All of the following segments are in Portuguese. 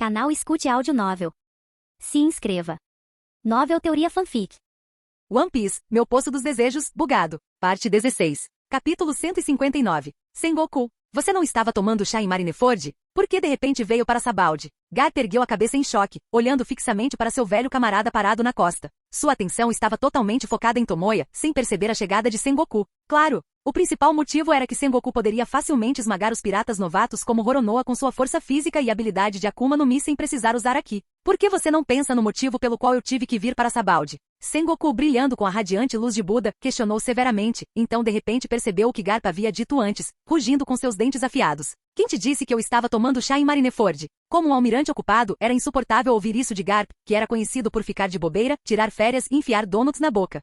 Canal Escute Áudio Novel. Se inscreva. Novel Teoria Fanfic. One Piece, Meu Poço dos Desejos, Bugado. Parte 16. Capítulo 159. Sengoku. Você não estava tomando chá em Marineford? Por que de repente veio para Sabaody? Garp ergueu a cabeça em choque, olhando fixamente para seu velho camarada parado na costa. Sua atenção estava totalmente focada em Tomoya, sem perceber a chegada de Sengoku. Claro! O principal motivo era que Sengoku poderia facilmente esmagar os piratas novatos como Roronoa com sua força física e habilidade de Akuma no Mi sem precisar usar Aki. Por que você não pensa no motivo pelo qual eu tive que vir para Sabaody? Sengoku, brilhando com a radiante luz de Buda, questionou severamente, então de repente percebeu o que Garp havia dito antes, rugindo com seus dentes afiados. Quem te disse que eu estava tomando chá em Marineford? Como um almirante ocupado, era insuportável ouvir isso de Garp, que era conhecido por ficar de bobeira, tirar férias e enfiar donuts na boca.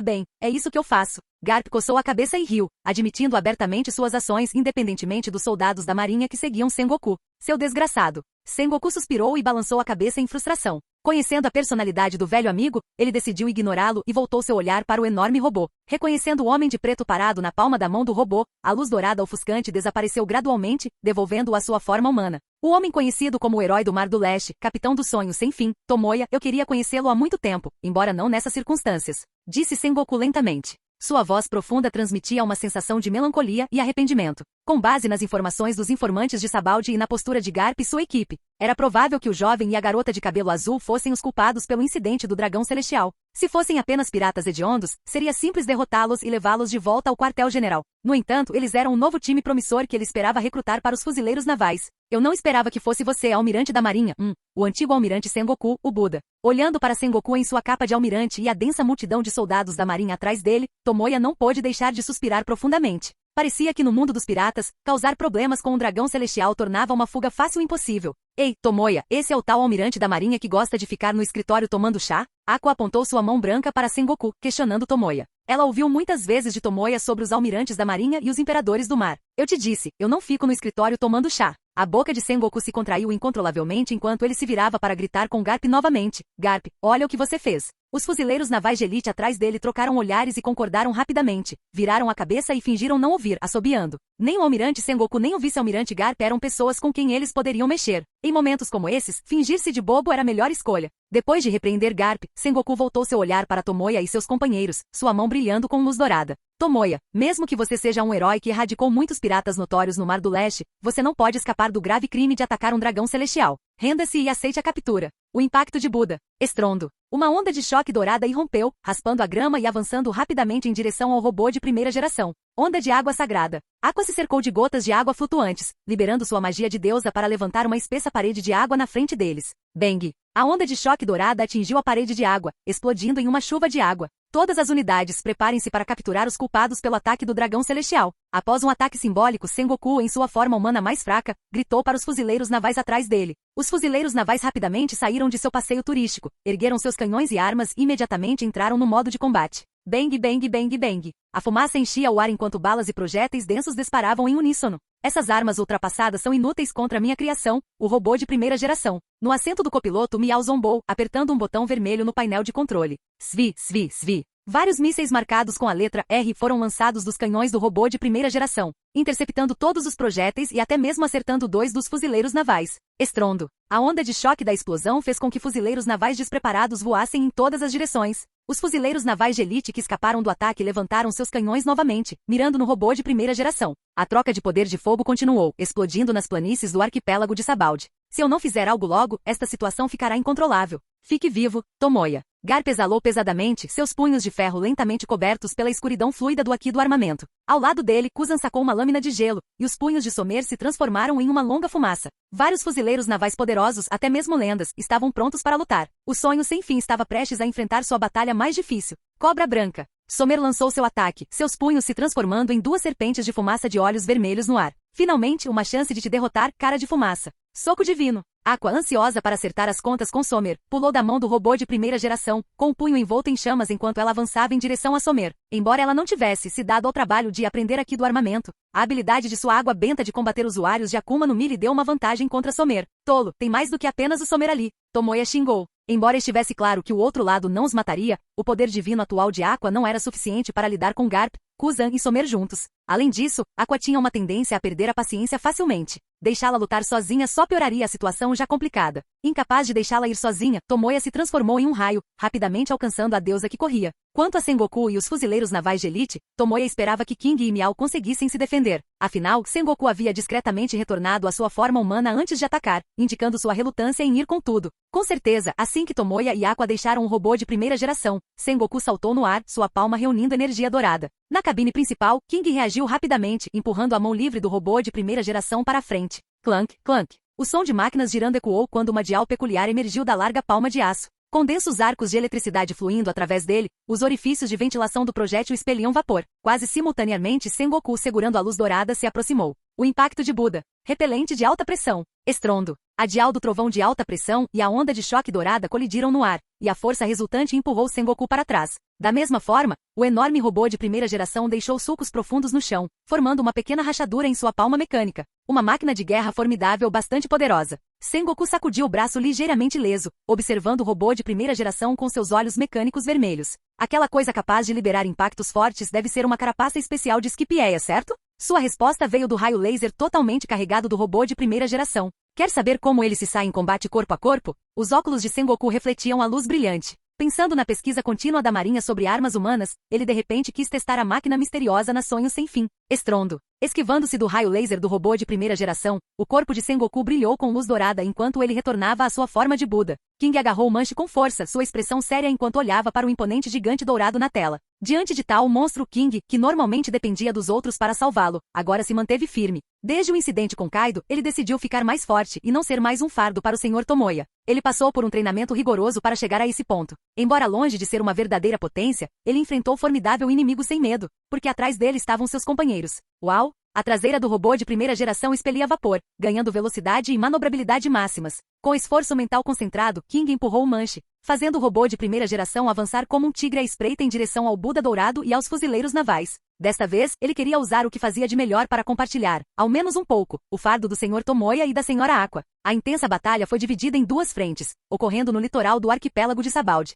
Bem, é isso que eu faço. Garp coçou a cabeça e riu, admitindo abertamente suas ações independentemente dos soldados da marinha que seguiam Sengoku. Seu desgraçado. Sengoku suspirou e balançou a cabeça em frustração. Conhecendo a personalidade do velho amigo, ele decidiu ignorá-lo e voltou seu olhar para o enorme robô. Reconhecendo o homem de preto parado na palma da mão do robô, a luz dourada ofuscante desapareceu gradualmente, devolvendo-o à sua forma humana. O homem conhecido como o herói do Mar do Leste, capitão dos sonhos sem fim, Tomoya, eu queria conhecê-lo há muito tempo, embora não nessas circunstâncias. Disse Sengoku lentamente. Sua voz profunda transmitia uma sensação de melancolia e arrependimento. Com base nas informações dos informantes de Sabaody e na postura de Garp e sua equipe, era provável que o jovem e a garota de cabelo azul fossem os culpados pelo incidente do dragão celestial. Se fossem apenas piratas hediondos, seria simples derrotá-los e levá-los de volta ao quartel-general. No entanto, eles eram um novo time promissor que ele esperava recrutar para os fuzileiros navais. Eu não esperava que fosse você, almirante da marinha. O antigo almirante Sengoku, o Buda. Olhando para Sengoku em sua capa de almirante e a densa multidão de soldados da marinha atrás dele, Tomoya não pôde deixar de suspirar profundamente. Parecia que no mundo dos piratas, causar problemas com um dragão celestial tornava uma fuga fácil impossível. Ei, Tomoya, esse é o tal almirante da marinha que gosta de ficar no escritório tomando chá? Aqua apontou sua mão branca para Sengoku, questionando Tomoya. Ela ouviu muitas vezes de Tomoya sobre os almirantes da marinha e os imperadores do mar. Eu te disse, eu não fico no escritório tomando chá. A boca de Sengoku se contraiu incontrolavelmente enquanto ele se virava para gritar com Garp novamente. Garp, olha o que você fez. Os fuzileiros navais de elite atrás dele trocaram olhares e concordaram rapidamente. Viraram a cabeça e fingiram não ouvir, assobiando. Nem o almirante Sengoku nem o vice-almirante Garp eram pessoas com quem eles poderiam mexer. Em momentos como esses, fingir-se de bobo era a melhor escolha. Depois de repreender Garp, Sengoku voltou seu olhar para Tomoya e seus companheiros, sua mão brilhando com luz dourada. Tomoya, mesmo que você seja um herói que erradicou muitos piratas notórios no Mar do Leste, você não pode escapar do grave crime de atacar um dragão celestial. Renda-se e aceite a captura. O impacto de Buda. Estrondo. Uma onda de choque dourada irrompeu, raspando a grama e avançando rapidamente em direção ao robô de primeira geração. Onda de água sagrada. Aqua se cercou de gotas de água flutuantes, liberando sua magia de deusa para levantar uma espessa parede de água na frente deles. Bang! A onda de choque dourada atingiu a parede de água, explodindo em uma chuva de água. Todas as unidades preparem-se para capturar os culpados pelo ataque do dragão celestial. Após um ataque simbólico, Sengoku, em sua forma humana mais fraca, gritou para os fuzileiros navais atrás dele. Os fuzileiros navais rapidamente saíram de seu passeio turístico, ergueram seus canhões e armas e imediatamente entraram no modo de combate. Bang, bang, bang, bang. A fumaça enchia o ar enquanto balas e projéteis densos disparavam em uníssono. Essas armas ultrapassadas são inúteis contra minha criação, o robô de primeira geração. No assento do copiloto, Miao zombou, apertando um botão vermelho no painel de controle. Svi, svi, svi. Vários mísseis marcados com a letra R foram lançados dos canhões do robô de primeira geração, interceptando todos os projéteis e até mesmo acertando 2 dos fuzileiros navais. Estrondo. A onda de choque da explosão fez com que fuzileiros navais despreparados voassem em todas as direções. Os fuzileiros navais de elite que escaparam do ataque levantaram seus canhões novamente, mirando no robô de primeira geração. A troca de poder de fogo continuou, explodindo nas planícies do arquipélago de Sabaody. Se eu não fizer algo logo, esta situação ficará incontrolável. Fique vivo, Tomoya. Garp exalou pesadamente, seus punhos de ferro lentamente cobertos pela escuridão fluida do Aki do armamento. Ao lado dele, Kuzan sacou uma lâmina de gelo, e os punhos de Somer se transformaram em uma longa fumaça. Vários fuzileiros navais poderosos, até mesmo lendas, estavam prontos para lutar. O sonho sem fim estava prestes a enfrentar sua batalha mais difícil. Cobra Branca. Somer lançou seu ataque, seus punhos se transformando em 2 serpentes de fumaça de olhos vermelhos no ar. Finalmente, uma chance de te derrotar, cara de fumaça. Soco divino. Aqua, ansiosa para acertar as contas com Somer, pulou da mão do robô de primeira geração, com o punho envolto em chamas enquanto ela avançava em direção a Somer. Embora ela não tivesse se dado ao trabalho de aprender Aki do armamento, a habilidade de sua água benta de combater usuários de Akuma no Mi lhe deu uma vantagem contra Somer. Tolo, tem mais do que apenas o Somer ali. Tomoya xingou. Embora estivesse claro que o outro lado não os mataria, o poder divino atual de Aqua não era suficiente para lidar com Garp, Kuzan e Somer juntos. Além disso, Aqua tinha uma tendência a perder a paciência facilmente. Deixá-la lutar sozinha só pioraria a situação já complicada. Incapaz de deixá-la ir sozinha, Tomoya se transformou em um raio, rapidamente alcançando a deusa que corria. Quanto a Sengoku e os fuzileiros navais de elite, Tomoya esperava que King e Miao conseguissem se defender. Afinal, Sengoku havia discretamente retornado à sua forma humana antes de atacar, indicando sua relutância em ir com tudo. Com certeza, assim que Tomoya e Aqua deixaram o robô de primeira geração, Sengoku saltou no ar, sua palma reunindo energia dourada. Na cabine principal, King reagiu rapidamente, empurrando a mão livre do robô de primeira geração para a frente. Clank, clank. O som de máquinas girando ecoou quando uma dial peculiar emergiu da larga palma de aço. Com densos arcos de eletricidade fluindo através dele, os orifícios de ventilação do projétil expeliam vapor. Quase simultaneamente, Sengoku, segurando a luz dourada, se aproximou. O impacto de Buda. Repelente de alta pressão. Estrondo. A dial do trovão de alta pressão e a onda de choque dourada colidiram no ar, e a força resultante empurrou Sengoku para trás. Da mesma forma, o enorme robô de primeira geração deixou sulcos profundos no chão, formando uma pequena rachadura em sua palma mecânica. Uma máquina de guerra formidável bastante poderosa. Sengoku sacudiu o braço ligeiramente leso, observando o robô de primeira geração com seus olhos mecânicos vermelhos. Aquela coisa capaz de liberar impactos fortes deve ser uma carapaça especial de Scipieia, certo? Sua resposta veio do raio laser totalmente carregado do robô de primeira geração. Quer saber como ele se sai em combate corpo a corpo? Os óculos de Sengoku refletiam a luz brilhante. Pensando na pesquisa contínua da Marinha sobre armas humanas, ele de repente quis testar a máquina misteriosa na Sonhos Sem Fim. Estrondo. Esquivando-se do raio laser do robô de primeira geração, o corpo de Sengoku brilhou com luz dourada enquanto ele retornava à sua forma de Buda. King agarrou o manche com força, sua expressão séria enquanto olhava para o imponente gigante dourado na tela. Diante de tal monstro, King, que normalmente dependia dos outros para salvá-lo, agora se manteve firme. Desde o incidente com Kaido, ele decidiu ficar mais forte e não ser mais um fardo para o Sr. Tomoya. Ele passou por um treinamento rigoroso para chegar a esse ponto. Embora longe de ser uma verdadeira potência, ele enfrentou formidável inimigo sem medo, porque atrás dele estavam seus companheiros. Uau! A traseira do robô de primeira geração expelia vapor, ganhando velocidade e manobrabilidade máximas. Com esforço mental concentrado, King empurrou o manche, fazendo o robô de primeira geração avançar como um tigre à espreita em direção ao Buda dourado e aos fuzileiros navais. Desta vez, ele queria usar o que fazia de melhor para compartilhar, ao menos um pouco, o fardo do Sr. Tomoya e da Sra. Aqua. A intensa batalha foi dividida em duas frentes, ocorrendo no litoral do arquipélago de Sabaldi.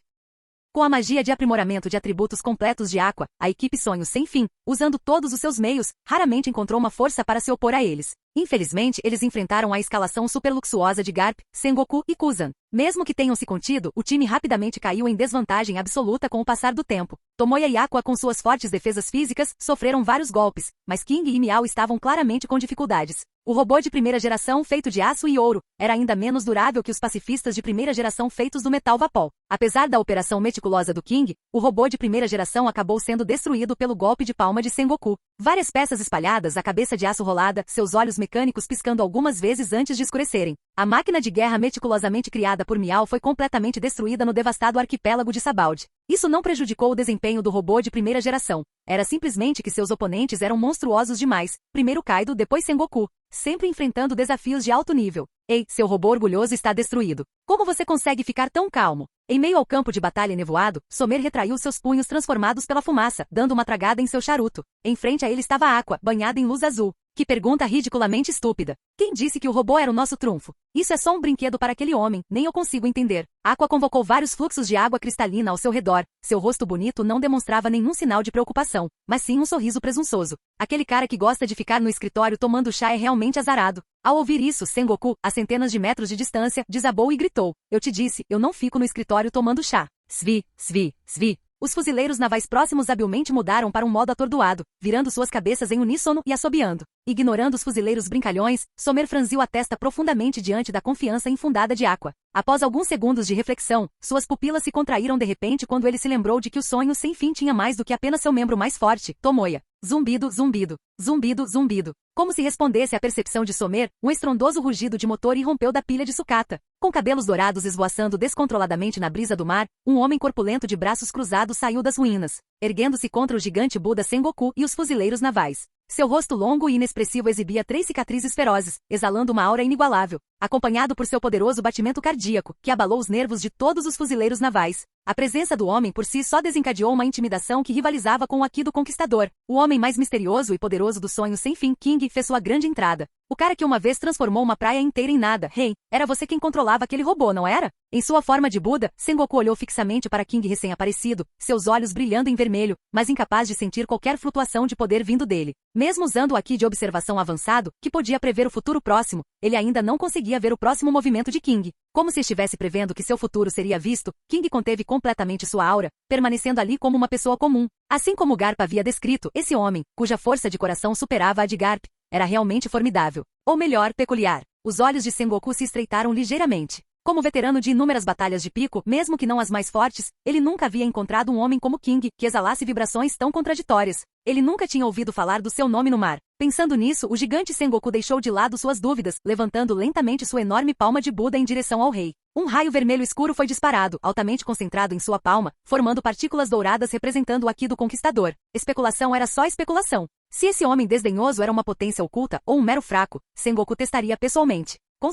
Com a magia de aprimoramento de atributos completos de Aqua, a equipe Sonhos Sem Fim, usando todos os seus meios, raramente encontrou uma força para se opor a eles. Infelizmente, eles enfrentaram a escalação superluxuosa de Garp, Sengoku e Kuzan. Mesmo que tenham se contido, o time rapidamente caiu em desvantagem absoluta com o passar do tempo. Tomoya e Aqua, com suas fortes defesas físicas, sofreram vários golpes, mas King e Miao estavam claramente com dificuldades. O robô de primeira geração, feito de aço e ouro, era ainda menos durável que os pacifistas de primeira geração feitos do metal Vapol. Apesar da operação meticulosa do King, o robô de primeira geração acabou sendo destruído pelo golpe de palma de Sengoku. Várias peças espalhadas, a cabeça de aço rolada, seus olhos mecânicos piscando algumas vezes antes de escurecerem. A máquina de guerra meticulosamente criada por Miao foi completamente destruída no devastado arquipélago de Sabaldi. Isso não prejudicou o desempenho do robô de primeira geração. Era simplesmente que seus oponentes eram monstruosos demais. Primeiro Kaido, depois Sengoku, sempre enfrentando desafios de alto nível. Ei, seu robô orgulhoso está destruído. Como você consegue ficar tão calmo? Em meio ao campo de batalha nevoado, Somer retraiu seus punhos transformados pela fumaça, dando uma tragada em seu charuto. Em frente a ele estava Aqua, banhada em luz azul. Que pergunta ridiculamente estúpida. Quem disse que o robô era o nosso trunfo? Isso é só um brinquedo para aquele homem, nem eu consigo entender. Aqua convocou vários fluxos de água cristalina ao seu redor. Seu rosto bonito não demonstrava nenhum sinal de preocupação, mas sim um sorriso presunçoso. Aquele cara que gosta de ficar no escritório tomando chá é realmente azarado. Ao ouvir isso, Sengoku, a centenas de metros de distância, desabou e gritou. Eu te disse, eu não fico no escritório tomando chá. Svi, svi, svi. Os fuzileiros navais próximos habilmente mudaram para um modo atordoado, virando suas cabeças em uníssono e assobiando. Ignorando os fuzileiros brincalhões, Somer franziu a testa profundamente diante da confiança infundada de Aqua. Após alguns segundos de reflexão, suas pupilas se contraíram de repente quando ele se lembrou de que o Sonho Sem Fim tinha mais do que apenas seu membro mais forte, Tomoya. Zumbido, zumbido. Zumbido, zumbido. Como se respondesse à percepção de Somer, um estrondoso rugido de motor irrompeu da pilha de sucata. Com cabelos dourados esvoaçando descontroladamente na brisa do mar, um homem corpulento de braços cruzados saiu das ruínas, erguendo-se contra o gigante Buda Sengoku e os fuzileiros navais. Seu rosto longo e inexpressivo exibia 3 cicatrizes ferozes, exalando uma aura inigualável. acompanhado por seu poderoso batimento cardíaco, que abalou os nervos de todos os fuzileiros navais. A presença do homem por si só desencadeou uma intimidação que rivalizava com o aqui do Conquistador. O homem mais misterioso e poderoso do sonho sem fim, King, fez sua grande entrada. O cara que uma vez transformou uma praia inteira em nada. Hey, era você quem controlava aquele robô, não era? Em sua forma de Buda, Sengoku olhou fixamente para King recém-aparecido, seus olhos brilhando em vermelho, mas incapaz de sentir qualquer flutuação de poder vindo dele. Mesmo usando o Haki de observação avançado, que podia prever o futuro próximo, ele ainda não conseguia ver o próximo movimento de King. Como se estivesse prevendo que seu futuro seria visto, King conteve completamente sua aura, permanecendo ali como uma pessoa comum. Assim como Garp havia descrito, esse homem, cuja força de coração superava a de Garp, era realmente formidável. Ou melhor, peculiar. Os olhos de Sengoku se estreitaram ligeiramente. Como veterano de inúmeras batalhas de pico, mesmo que não as mais fortes, ele nunca havia encontrado um homem como King, que exalasse vibrações tão contraditórias. Ele nunca tinha ouvido falar do seu nome no mar. Pensando nisso, o gigante Sengoku deixou de lado suas dúvidas, levantando lentamente sua enorme palma de Buda em direção ao rei. Um raio vermelho escuro foi disparado, altamente concentrado em sua palma, formando partículas douradas representando o Haki do Conquistador. Especulação era só especulação. Se esse homem desdenhoso era uma potência oculta ou um mero fraco, Sengoku testaria pessoalmente. Com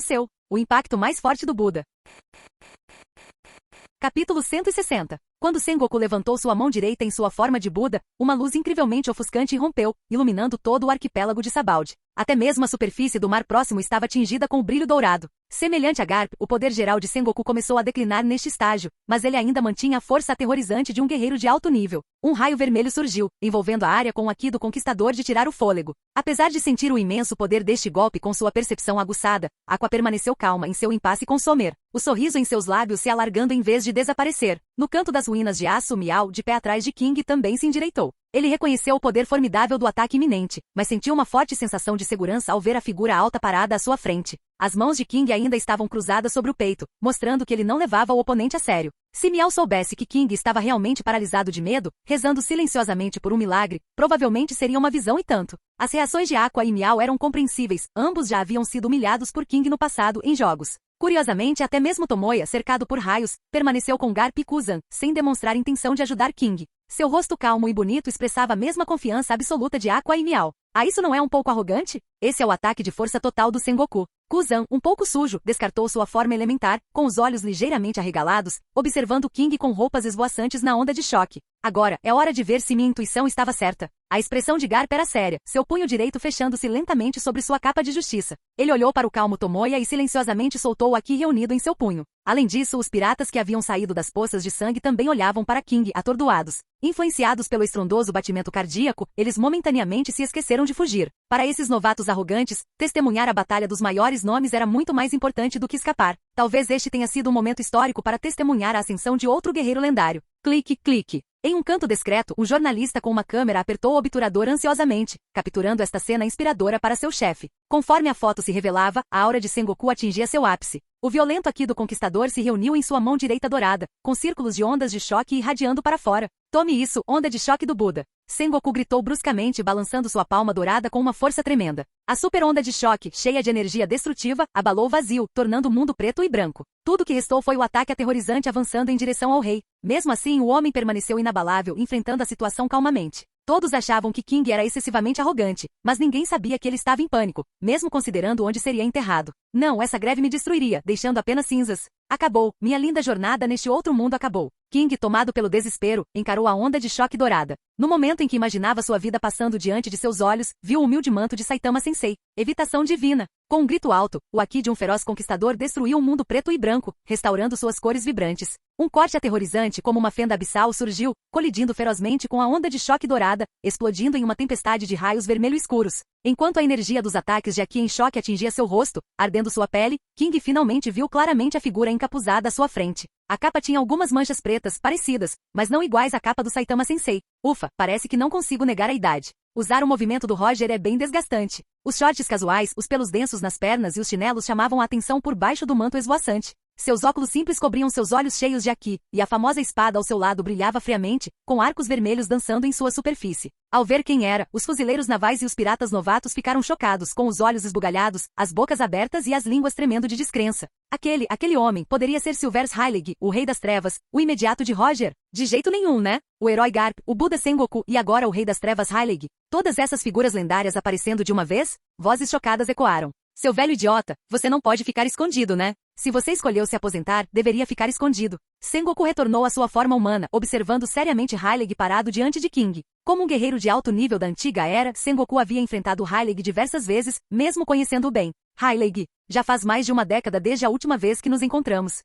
o impacto mais forte do Buda. Capítulo 160. Quando Sengoku levantou sua mão direita em sua forma de Buda, uma luz incrivelmente ofuscante irrompeu, iluminando todo o arquipélago de Sabaldi. Até mesmo a superfície do mar próximo estava tingida com brilho dourado. Semelhante a Garp, o poder geral de Sengoku começou a declinar neste estágio, mas ele ainda mantinha a força aterrorizante de um guerreiro de alto nível. Um raio vermelho surgiu, envolvendo a área com o Haki do Conquistador de tirar o fôlego. Apesar de sentir o imenso poder deste golpe com sua percepção aguçada, Aqua permaneceu calma em seu impasse com Somer, o sorriso em seus lábios se alargando em vez de desaparecer. No canto das ruínas de aço, Miao, de pé atrás de King, também se endireitou. Ele reconheceu o poder formidável do ataque iminente, mas sentiu uma forte sensação de segurança ao ver a figura alta parada à sua frente. As mãos de King ainda estavam cruzadas sobre o peito, mostrando que ele não levava o oponente a sério. Se Miao soubesse que King estava realmente paralisado de medo, rezando silenciosamente por um milagre, provavelmente seria uma visão e tanto. As reações de Aqua e Miao eram compreensíveis, ambos já haviam sido humilhados por King no passado em jogos. Curiosamente, até mesmo Tomoya, cercado por raios, permaneceu com Garp e Kuzan, sem demonstrar intenção de ajudar King. Seu rosto calmo e bonito expressava a mesma confiança absoluta de Aqua e Miao. Ah, isso não é um pouco arrogante? Esse é o ataque de força total do Sengoku. Kuzan, um pouco sujo, descartou sua forma elementar, com os olhos ligeiramente arregalados, observando King com roupas esvoaçantes na onda de choque. Agora, é hora de ver se minha intuição estava certa. A expressão de Garp era séria, seu punho direito fechando-se lentamente sobre sua capa de justiça. Ele olhou para o calmo Tomoya e silenciosamente soltou o Haki reunido em seu punho. Além disso, os piratas que haviam saído das poças de sangue também olhavam para King, atordoados. Influenciados pelo estrondoso batimento cardíaco, eles momentaneamente se esqueceram de fugir. Para esses novatos arrogantes, testemunhar a batalha dos maiores nomes era muito mais importante do que escapar. Talvez este tenha sido um momento histórico para testemunhar a ascensão de outro guerreiro lendário. Clique, clique. Em um canto discreto, um jornalista com uma câmera apertou o obturador ansiosamente, capturando esta cena inspiradora para seu chefe. Conforme a foto se revelava, a aura de Sengoku atingia seu ápice. O violento Haki do Conquistador se reuniu em sua mão direita dourada, com círculos de ondas de choque irradiando para fora. Tome isso, onda de choque do Buda. Sengoku gritou bruscamente, balançando sua palma dourada com uma força tremenda. A super onda de choque, cheia de energia destrutiva, abalou o vazio, tornando o mundo preto e branco. Tudo que restou foi o ataque aterrorizante avançando em direção ao rei. Mesmo assim, o homem permaneceu inabalável, enfrentando a situação calmamente. Todos achavam que King era excessivamente arrogante, mas ninguém sabia que ele estava em pânico, mesmo considerando onde seria enterrado. Não, essa greve me destruiria, deixando apenas cinzas. Acabou, minha linda jornada neste outro mundo acabou. King, tomado pelo desespero, encarou a onda de choque dourada. No momento em que imaginava sua vida passando diante de seus olhos, viu o humilde manto de Saitama Sensei. Evitação divina. Com um grito alto, o Haki de um feroz conquistador destruiu um mundo preto e branco, restaurando suas cores vibrantes. Um corte aterrorizante como uma fenda abissal surgiu, colidindo ferozmente com a onda de choque dourada, explodindo em uma tempestade de raios vermelho escuros. Enquanto a energia dos ataques de Haki em choque atingia seu rosto, ardendo sua pele, King finalmente viu claramente a figura encapuzada à sua frente. A capa tinha algumas manchas pretas, parecidas, mas não iguais à capa do Saitama Sensei. Ufa, parece que não consigo negar a idade. Usar o movimento do Roger é bem desgastante. Os shorts casuais, os pelos densos nas pernas e os chinelos chamavam a atenção por baixo do manto esvoaçante. Seus óculos simples cobriam seus olhos cheios de Haki, e a famosa espada ao seu lado brilhava friamente, com arcos vermelhos dançando em sua superfície. Ao ver quem era, os fuzileiros navais e os piratas novatos ficaram chocados, com os olhos esbugalhados, as bocas abertas e as línguas tremendo de descrença. Aquele homem poderia ser Silvers Heilig, o Rei das Trevas, o imediato de Roger? De jeito nenhum, né? O herói Garp, o Buda Sengoku e agora o Rei das Trevas Heilig. Todas essas figuras lendárias aparecendo de uma vez? Vozes chocadas ecoaram. Seu velho idiota, você não pode ficar escondido, né? Se você escolheu se aposentar, deveria ficar escondido. Sengoku retornou à sua forma humana, observando seriamente Hyleg parado diante de King. Como um guerreiro de alto nível da antiga era, Sengoku havia enfrentado Hyleg diversas vezes, mesmo conhecendo-o bem. Hyleg, já faz mais de uma década desde a última vez que nos encontramos.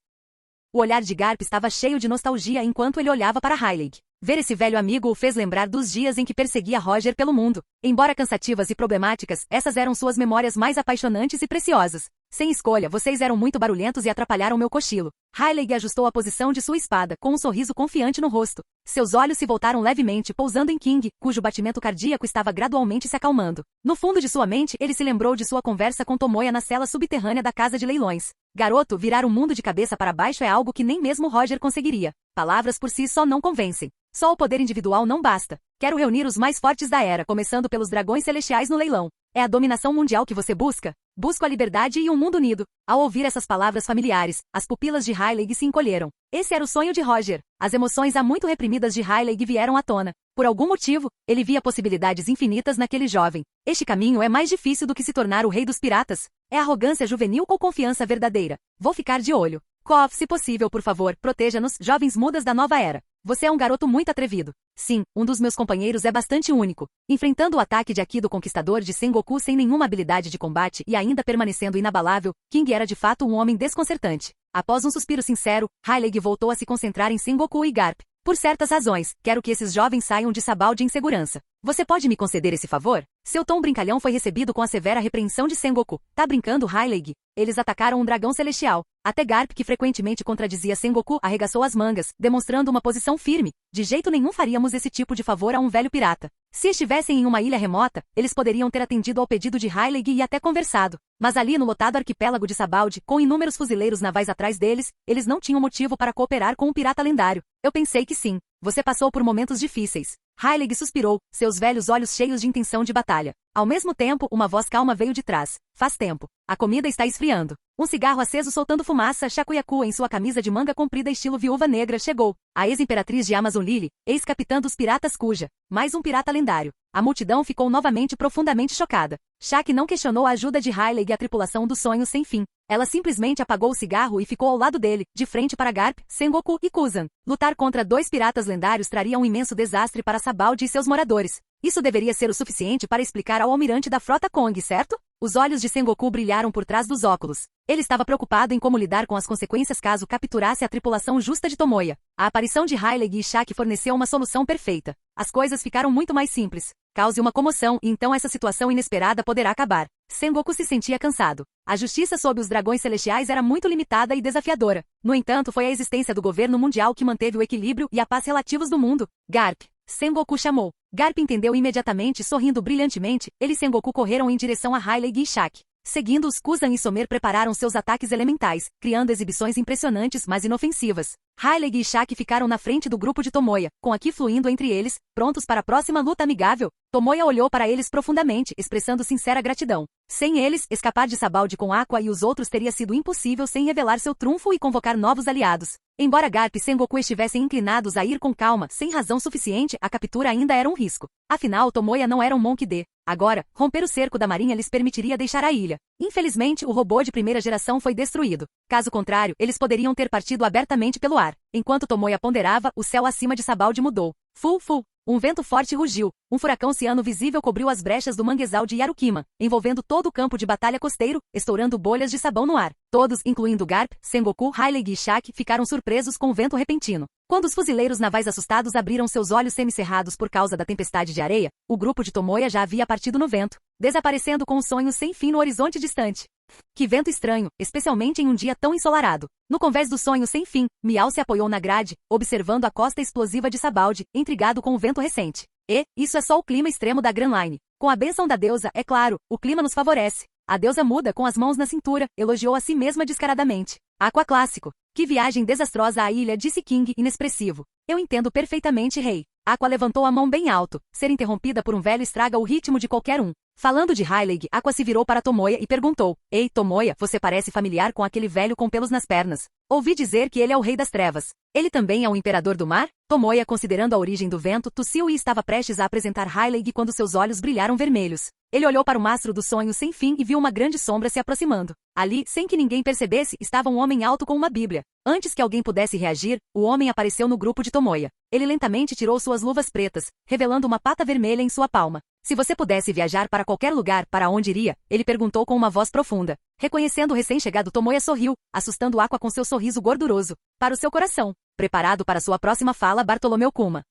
O olhar de Garp estava cheio de nostalgia enquanto ele olhava para Hyleg. Ver esse velho amigo o fez lembrar dos dias em que perseguia Roger pelo mundo. Embora cansativas e problemáticas, essas eram suas memórias mais apaixonantes e preciosas. Sem escolha, vocês eram muito barulhentos e atrapalharam meu cochilo. Hyleg ajustou a posição de sua espada, com um sorriso confiante no rosto. Seus olhos se voltaram levemente, pousando em King, cujo batimento cardíaco estava gradualmente se acalmando. No fundo de sua mente, ele se lembrou de sua conversa com Tomoya na cela subterrânea da casa de leilões. Garoto, virar o mundo de cabeça para baixo é algo que nem mesmo Roger conseguiria. Palavras por si só não convencem. Só o poder individual não basta. Quero reunir os mais fortes da era, começando pelos dragões celestiais no leilão. É a dominação mundial que você busca? Busco a liberdade e um mundo unido. Ao ouvir essas palavras familiares, as pupilas de Hyleg se encolheram. Esse era o sonho de Roger. As emoções há muito reprimidas de Hyleg vieram à tona. Por algum motivo, ele via possibilidades infinitas naquele jovem. Este caminho é mais difícil do que se tornar o rei dos piratas. É arrogância juvenil ou confiança verdadeira? Vou ficar de olho. Koff, se possível, por favor, proteja-nos, jovens mudas da nova era. Você é um garoto muito atrevido. Sim, um dos meus companheiros é bastante único. Enfrentando o ataque de Aki do Conquistador de Sengoku sem nenhuma habilidade de combate e ainda permanecendo inabalável, King era de fato um homem desconcertante. Após um suspiro sincero, Hyleg voltou a se concentrar em Sengoku e Garp. Por certas razões, quero que esses jovens saiam de Sabaldi em segurança. Você pode me conceder esse favor? Seu tom brincalhão foi recebido com a severa repreensão de Sengoku. Tá brincando, Hyleg? Eles atacaram um dragão celestial. Até Garp, que frequentemente contradizia Sengoku, arregaçou as mangas, demonstrando uma posição firme. De jeito nenhum faríamos esse tipo de favor a um velho pirata. Se estivessem em uma ilha remota, eles poderiam ter atendido ao pedido de Hyleg e até conversado. Mas ali no lotado arquipélago de Sabaldi, com inúmeros fuzileiros navais atrás deles, eles não tinham motivo para cooperar com um pirata lendário. Eu pensei que sim. Você passou por momentos difíceis. Hyleg suspirou, seus velhos olhos cheios de intenção de batalha. Ao mesmo tempo, uma voz calma veio de trás. Faz tempo. A comida está esfriando. Um cigarro aceso soltando fumaça, Shakuyaku em sua camisa de manga comprida estilo viúva negra chegou. A ex-imperatriz de Amazon Lily, ex-capitã dos piratas Kuja. Mais um pirata lendário. A multidão ficou novamente profundamente chocada. Shaki não questionou a ajuda de Hyleg e a tripulação do sonho sem fim. Ela simplesmente apagou o cigarro e ficou ao lado dele, de frente para Garp, Sengoku e Kuzan. Lutar contra dois piratas lendários traria um imenso desastre para Sabaldi e seus moradores. Isso deveria ser o suficiente para explicar ao almirante da frota Kong, certo? Os olhos de Sengoku brilharam por trás dos óculos. Ele estava preocupado em como lidar com as consequências caso capturasse a tripulação justa de Tomoya. A aparição de Hyleg e Shaki forneceu uma solução perfeita. As coisas ficaram muito mais simples. Cause uma comoção e então essa situação inesperada poderá acabar. Sengoku se sentia cansado. A justiça sob os dragões celestiais era muito limitada e desafiadora. No entanto, foi a existência do governo mundial que manteve o equilíbrio e a paz relativos do mundo. Garp. Sengoku chamou. Garp entendeu imediatamente, sorrindo brilhantemente. Ele e Sengoku correram em direção a Hyleg e Shaki. Seguindo-os, Kuzan e Somer prepararam seus ataques elementais, criando exibições impressionantes, mas inofensivas. Hyleg e Shaki ficaram na frente do grupo de Tomoya, com Aki fluindo entre eles, prontos para a próxima luta amigável. Tomoya olhou para eles profundamente, expressando sincera gratidão. Sem eles, escapar de Sabaldi com Aqua e os outros teria sido impossível sem revelar seu trunfo e convocar novos aliados. Embora Garp e Sengoku estivessem inclinados a ir com calma, sem razão suficiente, a captura ainda era um risco. Afinal, Tomoya não era um Monk D. Agora, romper o cerco da marinha lhes permitiria deixar a ilha. Infelizmente, o robô de primeira geração foi destruído. Caso contrário, eles poderiam ter partido abertamente pelo ar. Enquanto Tomoya ponderava, o céu acima de Sabaldi mudou. Fu. Um vento forte rugiu. Um furacão ciano visível cobriu as brechas do manguezal de Yarukima, envolvendo todo o campo de batalha costeiro, estourando bolhas de sabão no ar. Todos, incluindo Garp, Sengoku, Hyleg e Shaki, ficaram surpresos com o vento repentino. Quando os fuzileiros navais assustados abriram seus olhos semicerrados por causa da tempestade de areia, o grupo de Tomoya já havia partido no vento, desaparecendo com um sonho sem fim no horizonte distante. Que vento estranho, especialmente em um dia tão ensolarado. No convés do sonho sem fim, Miao se apoiou na grade, observando a costa explosiva de Sabaldi, intrigado com o vento recente. Isso é só o clima extremo da Grand Line. Com a bênção da deusa, é claro, o clima nos favorece. A deusa muda com as mãos na cintura, elogiou a si mesma descaradamente. Aqua clássico. Que viagem desastrosa à ilha, disse King, inexpressivo. Eu entendo perfeitamente, rei. Aqua levantou a mão bem alto. Ser interrompida por um velho estraga o ritmo de qualquer um. Falando de Hyleg, Aqua se virou para Tomoya e perguntou. Ei, Tomoya, você parece familiar com aquele velho com pelos nas pernas. Ouvi dizer que ele é o rei das trevas. Ele também é o imperador do mar? Tomoya, considerando a origem do vento, tossiu e estava prestes a apresentar Heilig quando seus olhos brilharam vermelhos. Ele olhou para o mastro do sonho sem fim e viu uma grande sombra se aproximando. Ali, sem que ninguém percebesse, estava um homem alto com uma bíblia. Antes que alguém pudesse reagir, o homem apareceu no grupo de Tomoya. Ele lentamente tirou suas luvas pretas, revelando uma pata vermelha em sua palma. Se você pudesse viajar para qualquer lugar, para onde iria? Ele perguntou com uma voz profunda. Reconhecendo o recém-chegado, Tomoya sorriu, assustando Aqua com seu sorriso gorduroso. Para o seu coração. Preparado para sua próxima fala, Bartolomeu Kuma.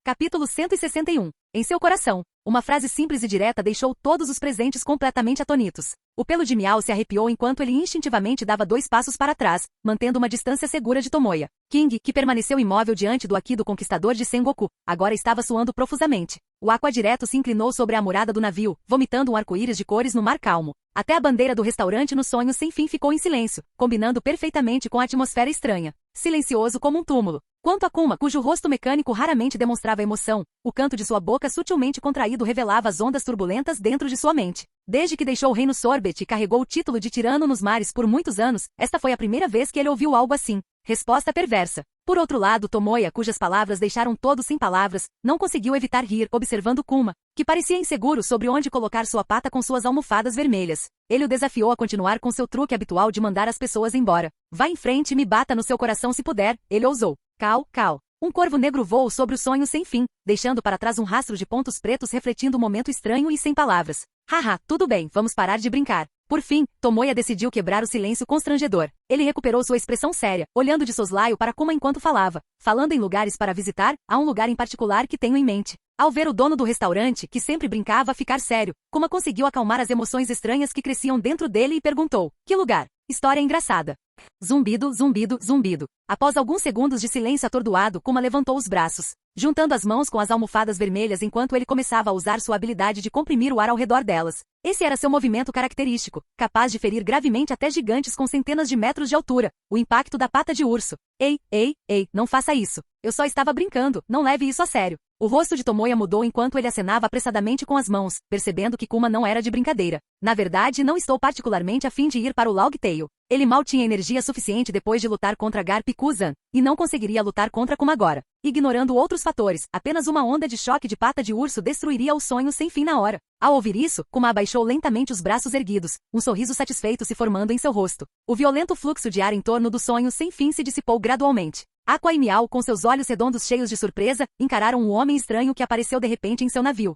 Capítulo 161. Em seu coração. Uma frase simples e direta deixou todos os presentes completamente atônitos. O pelo de Miao se arrepiou enquanto ele instintivamente dava 2 passos para trás, mantendo uma distância segura de Tomoya. King, que permaneceu imóvel diante do Aki do conquistador de Sengoku, agora estava suando profusamente. O Aqua direto se inclinou sobre a murada do navio, vomitando um arco-íris de cores no mar calmo. Até a bandeira do restaurante no sonho sem fim ficou em silêncio, combinando perfeitamente com a atmosfera estranha. Silencioso como um túmulo. Quanto a Kuma, cujo rosto mecânico raramente demonstrava emoção, o canto de sua boca sutilmente contraído revelava as ondas turbulentas dentro de sua mente. Desde que deixou o reino Sorbet e carregou o título de tirano nos mares por muitos anos, esta foi a primeira vez que ele ouviu algo assim. Resposta perversa. Por outro lado, Tomoya, cujas palavras deixaram todos sem palavras, não conseguiu evitar rir, observando Kuma, que parecia inseguro sobre onde colocar sua pata com suas almofadas vermelhas. Ele o desafiou a continuar com seu truque habitual de mandar as pessoas embora. Vá em frente e me bata no seu coração se puder, ele ousou. Cal, cal. Um corvo negro voou sobre o sonho sem fim, deixando para trás um rastro de pontos pretos refletindo um momento estranho e sem palavras. Haha, tudo bem, vamos parar de brincar. Por fim, Tomoya decidiu quebrar o silêncio constrangedor. Ele recuperou sua expressão séria, olhando de soslaio para Kuma enquanto falava. Falando em lugares para visitar, há um lugar em particular que tenho em mente. Ao ver o dono do restaurante, que sempre brincava, ficar sério, Kuma conseguiu acalmar as emoções estranhas que cresciam dentro dele e perguntou: que lugar? História engraçada. Zumbido, zumbido, zumbido. Após alguns segundos de silêncio atordoado, Kuma levantou os braços, juntando as mãos com as almofadas vermelhas enquanto ele começava a usar sua habilidade de comprimir o ar ao redor delas. Esse era seu movimento característico, capaz de ferir gravemente até gigantes com centenas de metros de altura, o impacto da pata de urso. Ei, ei, ei, não faça isso. Eu só estava brincando, não leve isso a sério. O rosto de Tomoya mudou enquanto ele acenava apressadamente com as mãos, percebendo que Kuma não era de brincadeira. Na verdade, não estou particularmente a fim de ir para o Logtail. Ele mal tinha energia suficiente depois de lutar contra Garp e Kuzan, e não conseguiria lutar contra Kuma agora. Ignorando outros fatores, apenas uma onda de choque de pata de urso destruiria o sonho sem fim na hora. Ao ouvir isso, Kuma abaixou lentamente os braços erguidos, um sorriso satisfeito se formando em seu rosto. O violento fluxo de ar em torno do sonho sem fim se dissipou gradualmente. Aqua e Miao, com seus olhos redondos cheios de surpresa, encararam um homem estranho que apareceu de repente em seu navio.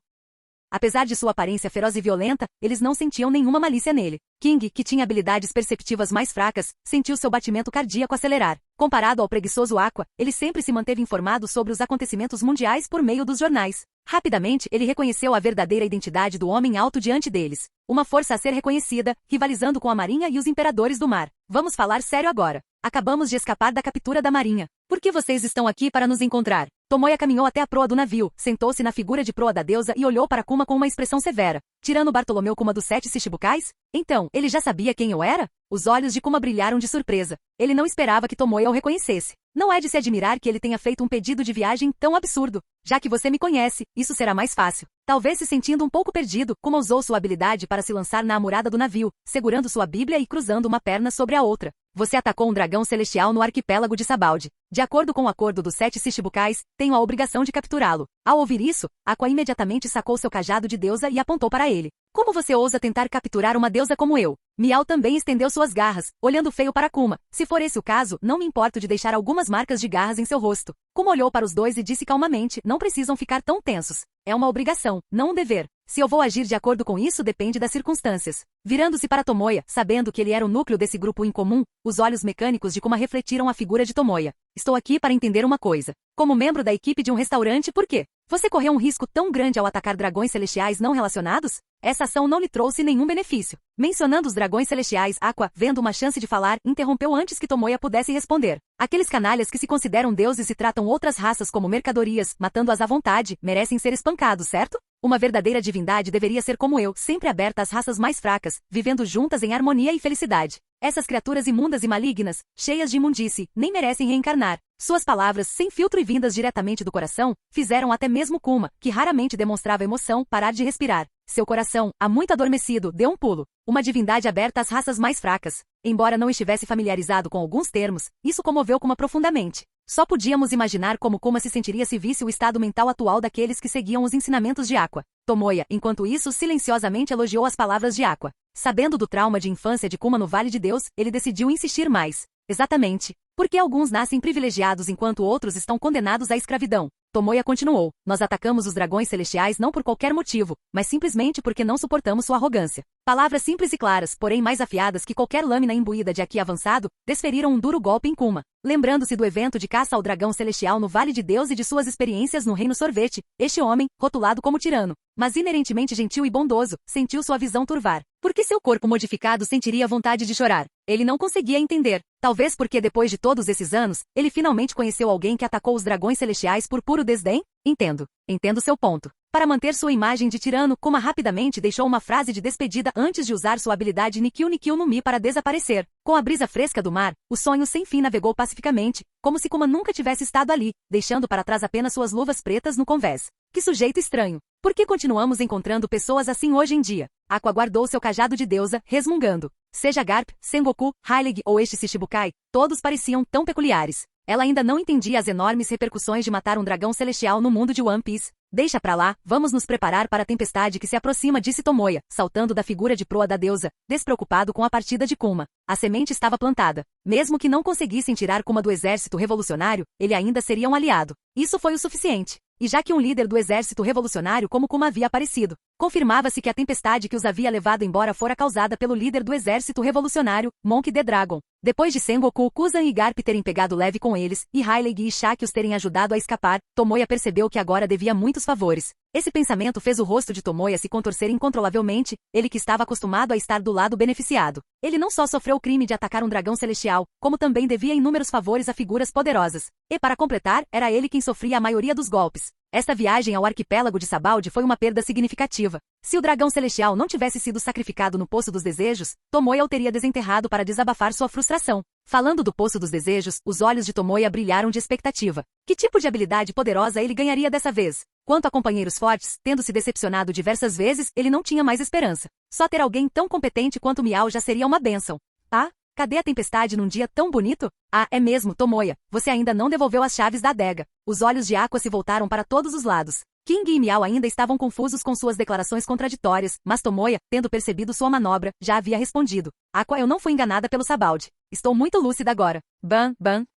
Apesar de sua aparência feroz e violenta, eles não sentiam nenhuma malícia nele. King, que tinha habilidades perceptivas mais fracas, sentiu seu batimento cardíaco acelerar. Comparado ao preguiçoso Aqua, ele sempre se manteve informado sobre os acontecimentos mundiais por meio dos jornais. Rapidamente, ele reconheceu a verdadeira identidade do homem alto diante deles. Uma força a ser reconhecida, rivalizando com a Marinha e os Imperadores do Mar. Vamos falar sério agora. Acabamos de escapar da captura da Marinha. Por que vocês estão aqui para nos encontrar? Tomoya caminhou até a proa do navio, sentou-se na figura de proa da deusa e olhou para Kuma com uma expressão severa. Tirando Bartolomeu Kuma dos 7 Shichibukais? Então, ele já sabia quem eu era? Os olhos de Kuma brilharam de surpresa. Ele não esperava que Tomoya o reconhecesse. Não é de se admirar que ele tenha feito um pedido de viagem tão absurdo. Já que você me conhece, isso será mais fácil. Talvez se sentindo um pouco perdido, Kuma usou sua habilidade para se lançar na amurada do navio, segurando sua Bíblia e cruzando uma perna sobre a outra. Você atacou um dragão celestial no arquipélago de Sabaldi. De acordo com o acordo dos 7 Shichibukais, tenho a obrigação de capturá-lo. Ao ouvir isso, Aqua imediatamente sacou seu cajado de deusa e apontou para ele. Como você ousa tentar capturar uma deusa como eu? Miao também estendeu suas garras, olhando feio para Kuma. Se for esse o caso, não me importo de deixar algumas marcas de garras em seu rosto. Kuma olhou para os dois e disse calmamente, não precisam ficar tão tensos. É uma obrigação, não um dever. Se eu vou agir de acordo com isso depende das circunstâncias. Virando-se para Tomoya, sabendo que ele era o núcleo desse grupo incomum, os olhos mecânicos de Kuma refletiram a figura de Tomoya. Estou aqui para entender uma coisa. Como membro da equipe de um restaurante, por quê? Você correu um risco tão grande ao atacar dragões celestiais não relacionados? Essa ação não lhe trouxe nenhum benefício. Mencionando os dragões celestiais, Aqua, vendo uma chance de falar, interrompeu antes que Tomoya pudesse responder. Aqueles canalhas que se consideram deuses e tratam outras raças como mercadorias, matando-as à vontade, merecem ser espancados, certo? Uma verdadeira divindade deveria ser como eu, sempre aberta às raças mais fracas, vivendo juntas em harmonia e felicidade. Essas criaturas imundas e malignas, cheias de imundície, nem merecem reencarnar. Suas palavras, sem filtro e vindas diretamente do coração, fizeram até mesmo Kuma, que raramente demonstrava emoção, parar de respirar. Seu coração, há muito adormecido, deu um pulo. Uma divindade aberta às raças mais fracas. Embora não estivesse familiarizado com alguns termos, isso comoveu Kuma profundamente. Só podíamos imaginar como Kuma se sentiria se visse o estado mental atual daqueles que seguiam os ensinamentos de Aqua. Tomoya, enquanto isso, silenciosamente elogiou as palavras de Aqua. Sabendo do trauma de infância de Kuma no Vale de Deus, ele decidiu insistir mais. Exatamente. Porque alguns nascem privilegiados enquanto outros estão condenados à escravidão. Tomoya continuou. Nós atacamos os dragões celestiais não por qualquer motivo, mas simplesmente porque não suportamos sua arrogância. Palavras simples e claras, porém mais afiadas que qualquer lâmina imbuída de Haki avançado, desferiram um duro golpe em Kuma. Lembrando-se do evento de caça ao dragão celestial no Vale de Deus e de suas experiências no Reino Sorvete, este homem, rotulado como tirano, mas inerentemente gentil e bondoso, sentiu sua visão turvar. Por que seu corpo modificado sentiria vontade de chorar? Ele não conseguia entender. Talvez porque depois de todos esses anos, ele finalmente conheceu alguém que atacou os dragões celestiais por puro desdém? Entendo seu ponto. Para manter sua imagem de tirano, Kuma rapidamente deixou uma frase de despedida antes de usar sua habilidade Nikyu no Mi para desaparecer. Com a brisa fresca do mar, o sonho sem fim navegou pacificamente, como se Kuma nunca tivesse estado ali, deixando para trás apenas suas luvas pretas no convés. Que sujeito estranho. Por que continuamos encontrando pessoas assim hoje em dia? Aqua guardou seu cajado de deusa, resmungando. Seja Garp, Sengoku, Hylian ou este Shichibukai, todos pareciam tão peculiares. Ela ainda não entendia as enormes repercussões de matar um dragão celestial no mundo de One Piece. Deixa pra lá, vamos nos preparar para a tempestade que se aproxima, disse Tomoya, saltando da figura de proa da deusa, despreocupado com a partida de Kuma. A semente estava plantada. Mesmo que não conseguissem tirar Kuma do exército revolucionário, ele ainda seria um aliado. Isso foi o suficiente. E já que um líder do exército revolucionário como Kuma havia aparecido, confirmava-se que a tempestade que os havia levado embora fora causada pelo líder do exército revolucionário, Monkey D. Dragon. Depois de Sengoku, Kuzan e Garp terem pegado leve com eles, e Hylian e Shaki os terem ajudado a escapar, Tomoya percebeu que agora devia muitos favores. Esse pensamento fez o rosto de Tomoya se contorcer incontrolavelmente, ele que estava acostumado a estar do lado beneficiado. Ele não só sofreu o crime de atacar um dragão celestial, como também devia inúmeros favores a figuras poderosas. E para completar, era ele quem sofria a maioria dos golpes. Esta viagem ao arquipélago de Sabaldi foi uma perda significativa. Se o dragão celestial não tivesse sido sacrificado no Poço dos Desejos, Tomoya o teria desenterrado para desabafar sua frustração. Falando do Poço dos Desejos, os olhos de Tomoya brilharam de expectativa. Que tipo de habilidade poderosa ele ganharia dessa vez? Quanto a companheiros fortes, tendo se decepcionado diversas vezes, ele não tinha mais esperança. Só ter alguém tão competente quanto Miao já seria uma bênção. Ah? Cadê a tempestade num dia tão bonito? Ah, é mesmo, Tomoya. Você ainda não devolveu as chaves da adega. Os olhos de Aqua se voltaram para todos os lados. King e Miao ainda estavam confusos com suas declarações contraditórias, mas Tomoya, tendo percebido sua manobra, já havia respondido. Aqua, eu não fui enganada pelo Sabaldi. Estou muito lúcida agora. Ban.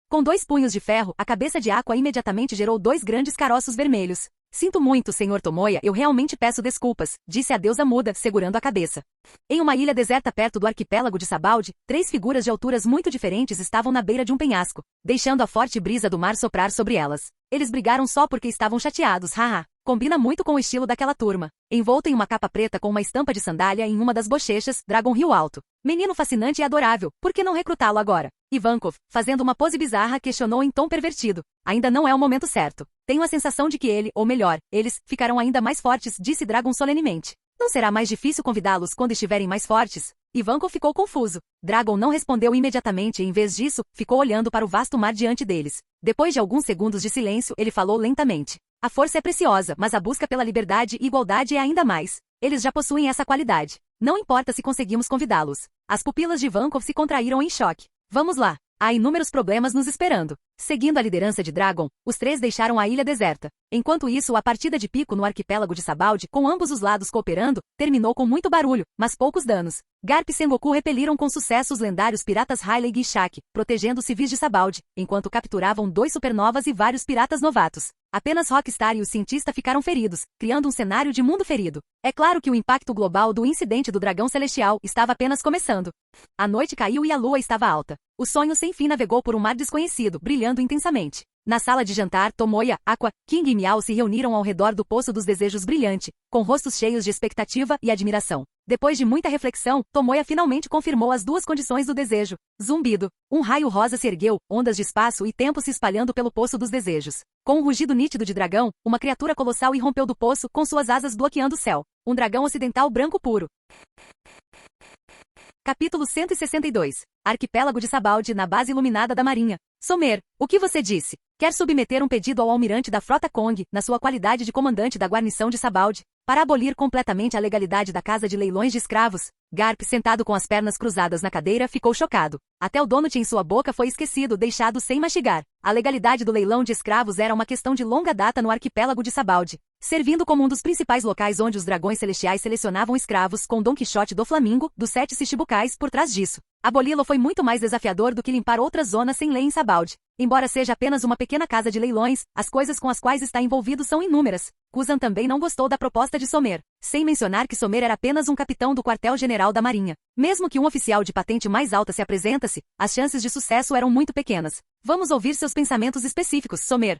Com 2 punhos de ferro, a cabeça de Aqua imediatamente gerou 2 grandes caroços vermelhos. Sinto muito, Sr. Tomoya, eu realmente peço desculpas, disse a deusa muda, segurando a cabeça. Em uma ilha deserta perto do arquipélago de Sabaldi, 3 figuras de alturas muito diferentes estavam na beira de um penhasco, deixando a forte brisa do mar soprar sobre elas. Eles brigaram só porque estavam chateados, haha. Combina muito com o estilo daquela turma. Envolto em uma capa preta com uma estampa de sandália em uma das bochechas, Dragon Rio Alto. Menino fascinante e adorável, por que não recrutá-lo agora? Ivankov, fazendo uma pose bizarra, questionou em tom pervertido. Ainda não é o momento certo. Tenho a sensação de que ele, ou melhor, eles, ficarão ainda mais fortes, disse Dragon solenemente. Não será mais difícil convidá-los quando estiverem mais fortes? Ivankov ficou confuso. Dragon não respondeu imediatamente e, em vez disso, ficou olhando para o vasto mar diante deles. Depois de alguns segundos de silêncio, ele falou lentamente. A força é preciosa, mas a busca pela liberdade e igualdade é ainda mais. Eles já possuem essa qualidade. Não importa se conseguimos convidá-los. As pupilas de Ivankov se contraíram em choque. Vamos lá. Há inúmeros problemas nos esperando. Seguindo a liderança de Dragon, os 3 deixaram a ilha deserta. Enquanto isso, a partida de pico no arquipélago de Sabaldi, com ambos os lados cooperando, terminou com muito barulho, mas poucos danos. Garp e Sengoku repeliram com sucesso os lendários piratas Hylian e Shaki, protegendo os civis de Sabaldi, enquanto capturavam 2 supernovas e vários piratas novatos. Apenas Rockstar e o cientista ficaram feridos, criando um cenário de mundo ferido. É claro que o impacto global do incidente do dragão celestial estava apenas começando. A noite caiu e a lua estava alta. O sonho sem fim navegou por um mar desconhecido, brilhando intensamente. Na sala de jantar, Tomoya, Aqua, King e Miao se reuniram ao redor do Poço dos Desejos brilhante, com rostos cheios de expectativa e admiração. Depois de muita reflexão, Tomoya finalmente confirmou as 2 condições do desejo. Zumbido. Um raio rosa se ergueu, ondas de espaço e tempo se espalhando pelo Poço dos Desejos. Com um rugido nítido de dragão, uma criatura colossal irrompeu do poço, com suas asas bloqueando o céu. Um dragão ocidental branco puro. Capítulo 162. Arquipélago de Sabaldi na base iluminada da marinha. Somer, o que você disse? Quer submeter um pedido ao almirante da frota Kong, na sua qualidade de comandante da guarnição de Sabaldi, para abolir completamente a legalidade da casa de leilões de escravos. Garp, sentado com as pernas cruzadas na cadeira, ficou chocado. Até o donut em sua boca foi esquecido, deixado sem mastigar. A legalidade do leilão de escravos era uma questão de longa data no arquipélago de Sabaldi, servindo como um dos principais locais onde os dragões celestiais selecionavam escravos, com Don Quixote do Flamingo, dos 7 Shichibukais, por trás disso. Aboli-lo foi muito mais desafiador do que limpar outras zonas sem lei em Sabaldi. Embora seja apenas uma pequena casa de leilões, as coisas com as quais está envolvido são inúmeras. Kuzan também não gostou da proposta de Somer, sem mencionar que Somer era apenas um capitão do quartel-general da Marinha. Mesmo que um oficial de patente mais alta se apresentasse, as chances de sucesso eram muito pequenas. Vamos ouvir seus pensamentos específicos, Somer.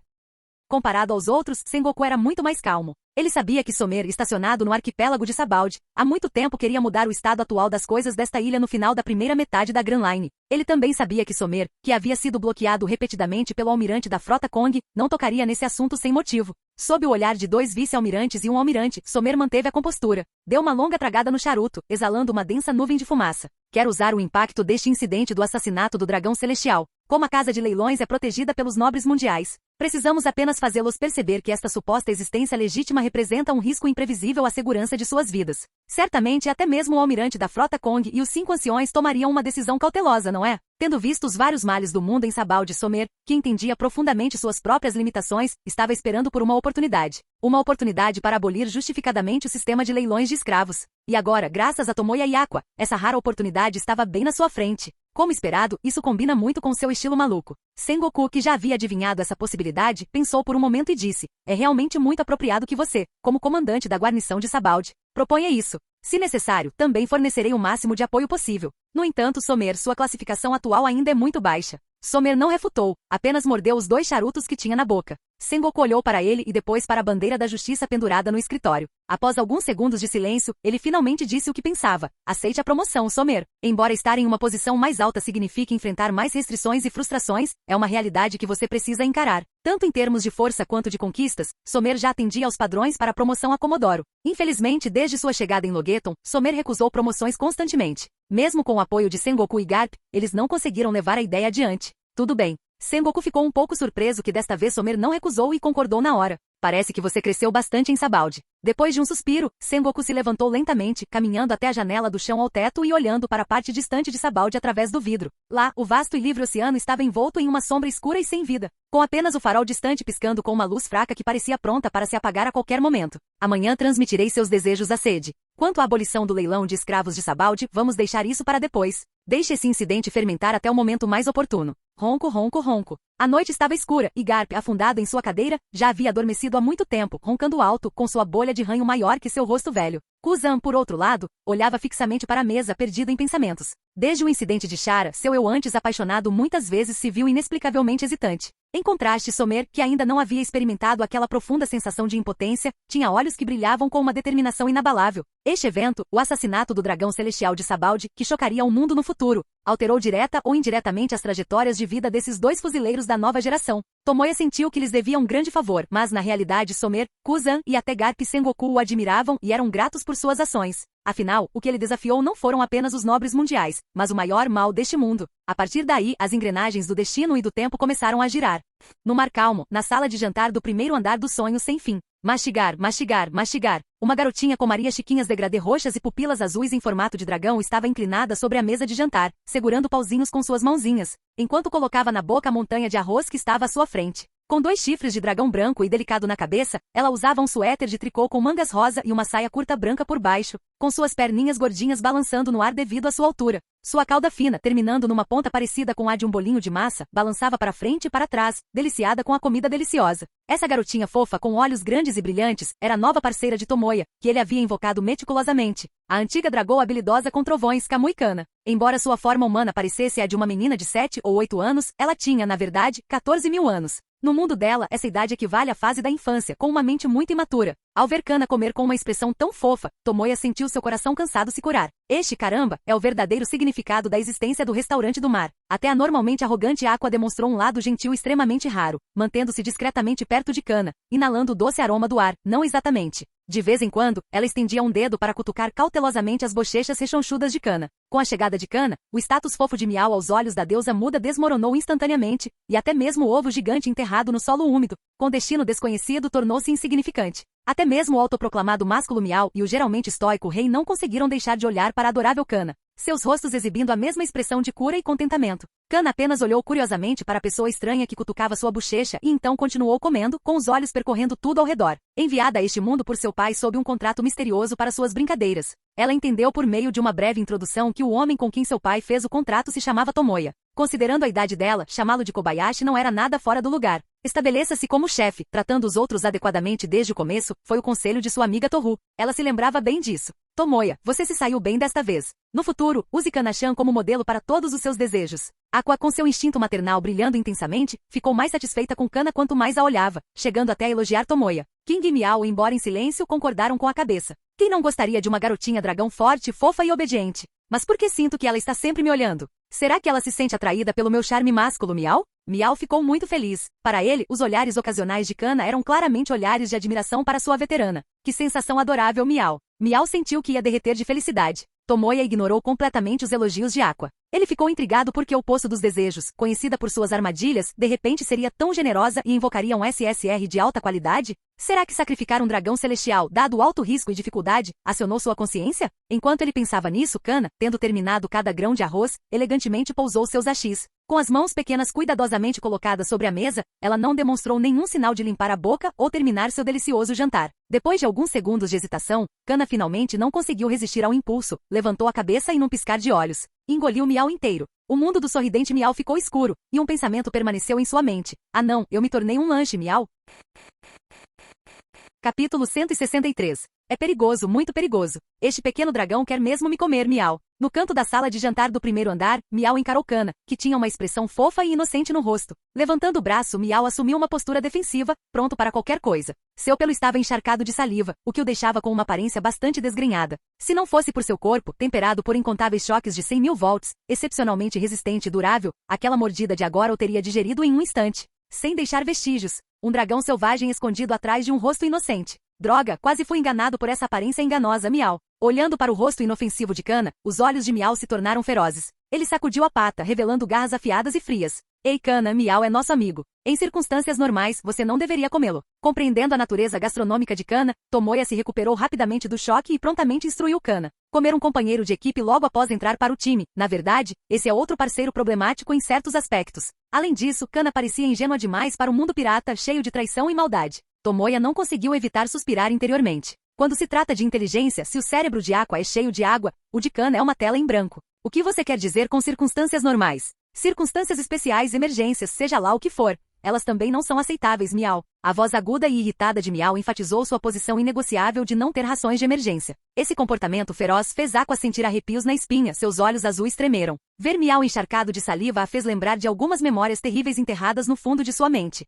Comparado aos outros, Sengoku era muito mais calmo. Ele sabia que Somer, estacionado no arquipélago de Sabaldi, há muito tempo queria mudar o estado atual das coisas desta ilha no final da primeira metade da Grand Line. Ele também sabia que Somer, que havia sido bloqueado repetidamente pelo almirante da frota Kong, não tocaria nesse assunto sem motivo. Sob o olhar de 2 vice-almirantes e um almirante, Somer manteve a compostura. Deu uma longa tragada no charuto, exalando uma densa nuvem de fumaça. Quer usar o impacto deste incidente do assassinato do dragão celestial. Como a casa de leilões é protegida pelos nobres mundiais, precisamos apenas fazê-los perceber que esta suposta existência legítima representa um risco imprevisível à segurança de suas vidas. Certamente até mesmo o almirante da frota Kong e os 5 anciões tomariam uma decisão cautelosa, não é? Tendo visto os vários males do mundo em Sabaldi, Somer, que entendia profundamente suas próprias limitações, estava esperando por uma oportunidade. Uma oportunidade para abolir justificadamente o sistema de leilões de escravos. E agora, graças a Tomoya e Aqua, essa rara oportunidade estava bem na sua frente. Como esperado, isso combina muito com seu estilo maluco. Sengoku, que já havia adivinhado essa possibilidade, pensou por um momento e disse: é realmente muito apropriado que você, como comandante da guarnição de Sabaldi, proponha isso. Se necessário, também fornecerei o máximo de apoio possível. No entanto, Somer, sua classificação atual ainda é muito baixa. Somer não refutou, apenas mordeu os 2 charutos que tinha na boca. Sengoku olhou para ele e depois para a bandeira da justiça pendurada no escritório. Após alguns segundos de silêncio, ele finalmente disse o que pensava. Aceite a promoção, Somer. Embora estar em uma posição mais alta signifique enfrentar mais restrições e frustrações, é uma realidade que você precisa encarar. Tanto em termos de força quanto de conquistas, Somer já atendia aos padrões para a promoção a Comodoro. Infelizmente, desde sua chegada em Logeton, Somer recusou promoções constantemente. Mesmo com o apoio de Sengoku e Garp, eles não conseguiram levar a ideia adiante. Tudo bem. Sengoku ficou um pouco surpreso que desta vez Somer não recusou e concordou na hora. Parece que você cresceu bastante em Sabaldi. Depois de um suspiro, Sengoku se levantou lentamente, caminhando até a janela do chão ao teto e olhando para a parte distante de Sabaldi através do vidro. Lá, o vasto e livre oceano estava envolto em uma sombra escura e sem vida, com apenas o farol distante piscando com uma luz fraca que parecia pronta para se apagar a qualquer momento. Amanhã transmitirei seus desejos à sede. Quanto à abolição do leilão de escravos de Sabaldi, vamos deixar isso para depois. Deixe esse incidente fermentar até o momento mais oportuno. Ronco, ronco, ronco. A noite estava escura, e Garp, afundado em sua cadeira, já havia adormecido há muito tempo, roncando alto, com sua bolha de ranho maior que seu rosto velho. Kuzan, por outro lado, olhava fixamente para a mesa, perdido em pensamentos. Desde o incidente de Chara, seu eu antes apaixonado muitas vezes se viu inexplicavelmente hesitante. Em contraste, Somer, que ainda não havia experimentado aquela profunda sensação de impotência, tinha olhos que brilhavam com uma determinação inabalável. Este evento, o assassinato do dragão celestial de Sabaldi, que chocaria o mundo no futuro, alterou direta ou indiretamente as trajetórias de vida desses 2 fuzileiros da nova geração. Tomoya sentiu que lhes devia um grande favor, mas na realidade Somer, Kuzan e até Garp e Sengoku o admiravam e eram gratos por suas ações. Afinal, o que ele desafiou não foram apenas os nobres mundiais, mas o maior mal deste mundo. A partir daí, as engrenagens do destino e do tempo começaram a girar. No mar calmo, na sala de jantar do primeiro andar do sonho sem fim. Mastigar, mastigar, mastigar. Uma garotinha com Maria Chiquinhas degradê roxas e pupilas azuis em formato de dragão estava inclinada sobre a mesa de jantar, segurando pauzinhos com suas mãozinhas, enquanto colocava na boca a montanha de arroz que estava à sua frente. Com 2 chifres de dragão branco e delicado na cabeça, ela usava um suéter de tricô com mangas rosa e uma saia curta branca por baixo, com suas perninhas gordinhas balançando no ar devido à sua altura. Sua cauda fina, terminando numa ponta parecida com a de um bolinho de massa, balançava para frente e para trás, deliciada com a comida deliciosa. Essa garotinha fofa com olhos grandes e brilhantes era a nova parceira de Tomoya, que ele havia invocado meticulosamente. A antiga dragão habilidosa com trovões Kamui-kana. Embora sua forma humana parecesse a de uma menina de 7 ou 8 anos, ela tinha, na verdade, 14.000 anos. No mundo dela, essa idade equivale à fase da infância, com uma mente muito imatura. Ao ver Kana comer com uma expressão tão fofa, Tomoya sentiu seu coração cansado se curar. Este, caramba, é o verdadeiro significado da existência do restaurante do mar. Até a normalmente arrogante Aqua demonstrou um lado gentil extremamente raro, mantendo-se discretamente perto de Kana, inalando o doce aroma do ar, não exatamente. De vez em quando, ela estendia um dedo para cutucar cautelosamente as bochechas rechonchudas de Kana. Com a chegada de Kana, o status fofo de Miau aos olhos da deusa muda desmoronou instantaneamente, e até mesmo o ovo gigante enterrado no solo úmido, com destino desconhecido, tornou-se insignificante. Até mesmo o autoproclamado másculo Miau e o geralmente estoico rei não conseguiram deixar de olhar para a adorável Kana, seus rostos exibindo a mesma expressão de cura e contentamento. Kana apenas olhou curiosamente para a pessoa estranha que cutucava sua bochecha e então continuou comendo, com os olhos percorrendo tudo ao redor. Enviada a este mundo por seu pai sob um contrato misterioso para suas brincadeiras, ela entendeu por meio de uma breve introdução que o homem com quem seu pai fez o contrato se chamava Tomoya. Considerando a idade dela, chamá-lo de Kobayashi não era nada fora do lugar. Estabeleça-se como chefe, tratando os outros adequadamente desde o começo, foi o conselho de sua amiga Toru. Ela se lembrava bem disso. Tomoya, você se saiu bem desta vez. No futuro, use Kana-chan como modelo para todos os seus desejos. Aqua, com seu instinto maternal brilhando intensamente, ficou mais satisfeita com Kana quanto mais a olhava, chegando até a elogiar Tomoya. King e Miao, embora em silêncio, concordaram com a cabeça. Quem não gostaria de uma garotinha dragão forte, fofa e obediente? Mas por que sinto que ela está sempre me olhando? Será que ela se sente atraída pelo meu charme másculo, Miao? Miao ficou muito feliz. Para ele, os olhares ocasionais de Kana eram claramente olhares de admiração para sua veterana. Que sensação adorável, Miao. Miao sentiu que ia derreter de felicidade. Tomoya ignorou completamente os elogios de Aqua. Ele ficou intrigado porque o Poço dos Desejos, conhecida por suas armadilhas, de repente seria tão generosa e invocaria um SSR de alta qualidade? Será que sacrificar um dragão celestial, dado o alto risco e dificuldade, acionou sua consciência? Enquanto ele pensava nisso, Kana, tendo terminado cada grão de arroz, elegantemente pousou seus hashis. Com as mãos pequenas cuidadosamente colocadas sobre a mesa, ela não demonstrou nenhum sinal de limpar a boca ou terminar seu delicioso jantar. Depois de alguns segundos de hesitação, Kana finalmente não conseguiu resistir ao impulso, levantou a cabeça e num piscar de olhos, engoliu Miao inteiro. O mundo do sorridente Miao ficou escuro, e um pensamento permaneceu em sua mente. Ah não, eu me tornei um lanche, Miao. Capítulo 163. É perigoso, muito perigoso. Este pequeno dragão quer mesmo me comer, Miao. No canto da sala de jantar do primeiro andar, Miao encarou Kana, que tinha uma expressão fofa e inocente no rosto. Levantando o braço, Miao assumiu uma postura defensiva, pronto para qualquer coisa. Seu pelo estava encharcado de saliva, o que o deixava com uma aparência bastante desgrenhada. Se não fosse por seu corpo, temperado por incontáveis choques de 100.000 volts, excepcionalmente resistente e durável, aquela mordida de agora o teria digerido em um instante, sem deixar vestígios. Um dragão selvagem escondido atrás de um rosto inocente. Droga, quase fui enganado por essa aparência enganosa, Miao. Olhando para o rosto inofensivo de Kana, os olhos de Miao se tornaram ferozes. Ele sacudiu a pata, revelando garras afiadas e frias. Ei Kana, Miao é nosso amigo. Em circunstâncias normais, você não deveria comê-lo. Compreendendo a natureza gastronômica de Kana, Tomoya se recuperou rapidamente do choque e prontamente instruiu Kana. Comer um companheiro de equipe logo após entrar para o time. Na verdade, esse é outro parceiro problemático em certos aspectos. Além disso, Kana parecia ingênua demais para um mundo pirata cheio de traição e maldade. Tomoya não conseguiu evitar suspirar interiormente. Quando se trata de inteligência, se o cérebro de Aqua é cheio de água, o de Kana é uma tela em branco. O que você quer dizer com circunstâncias normais? Circunstâncias especiais, emergências, seja lá o que for. Elas também não são aceitáveis, Miao. A voz aguda e irritada de Miao enfatizou sua posição inegociável de não ter rações de emergência. Esse comportamento feroz fez Aqua sentir arrepios na espinha, seus olhos azuis tremeram. Ver Miao encharcado de saliva a fez lembrar de algumas memórias terríveis enterradas no fundo de sua mente.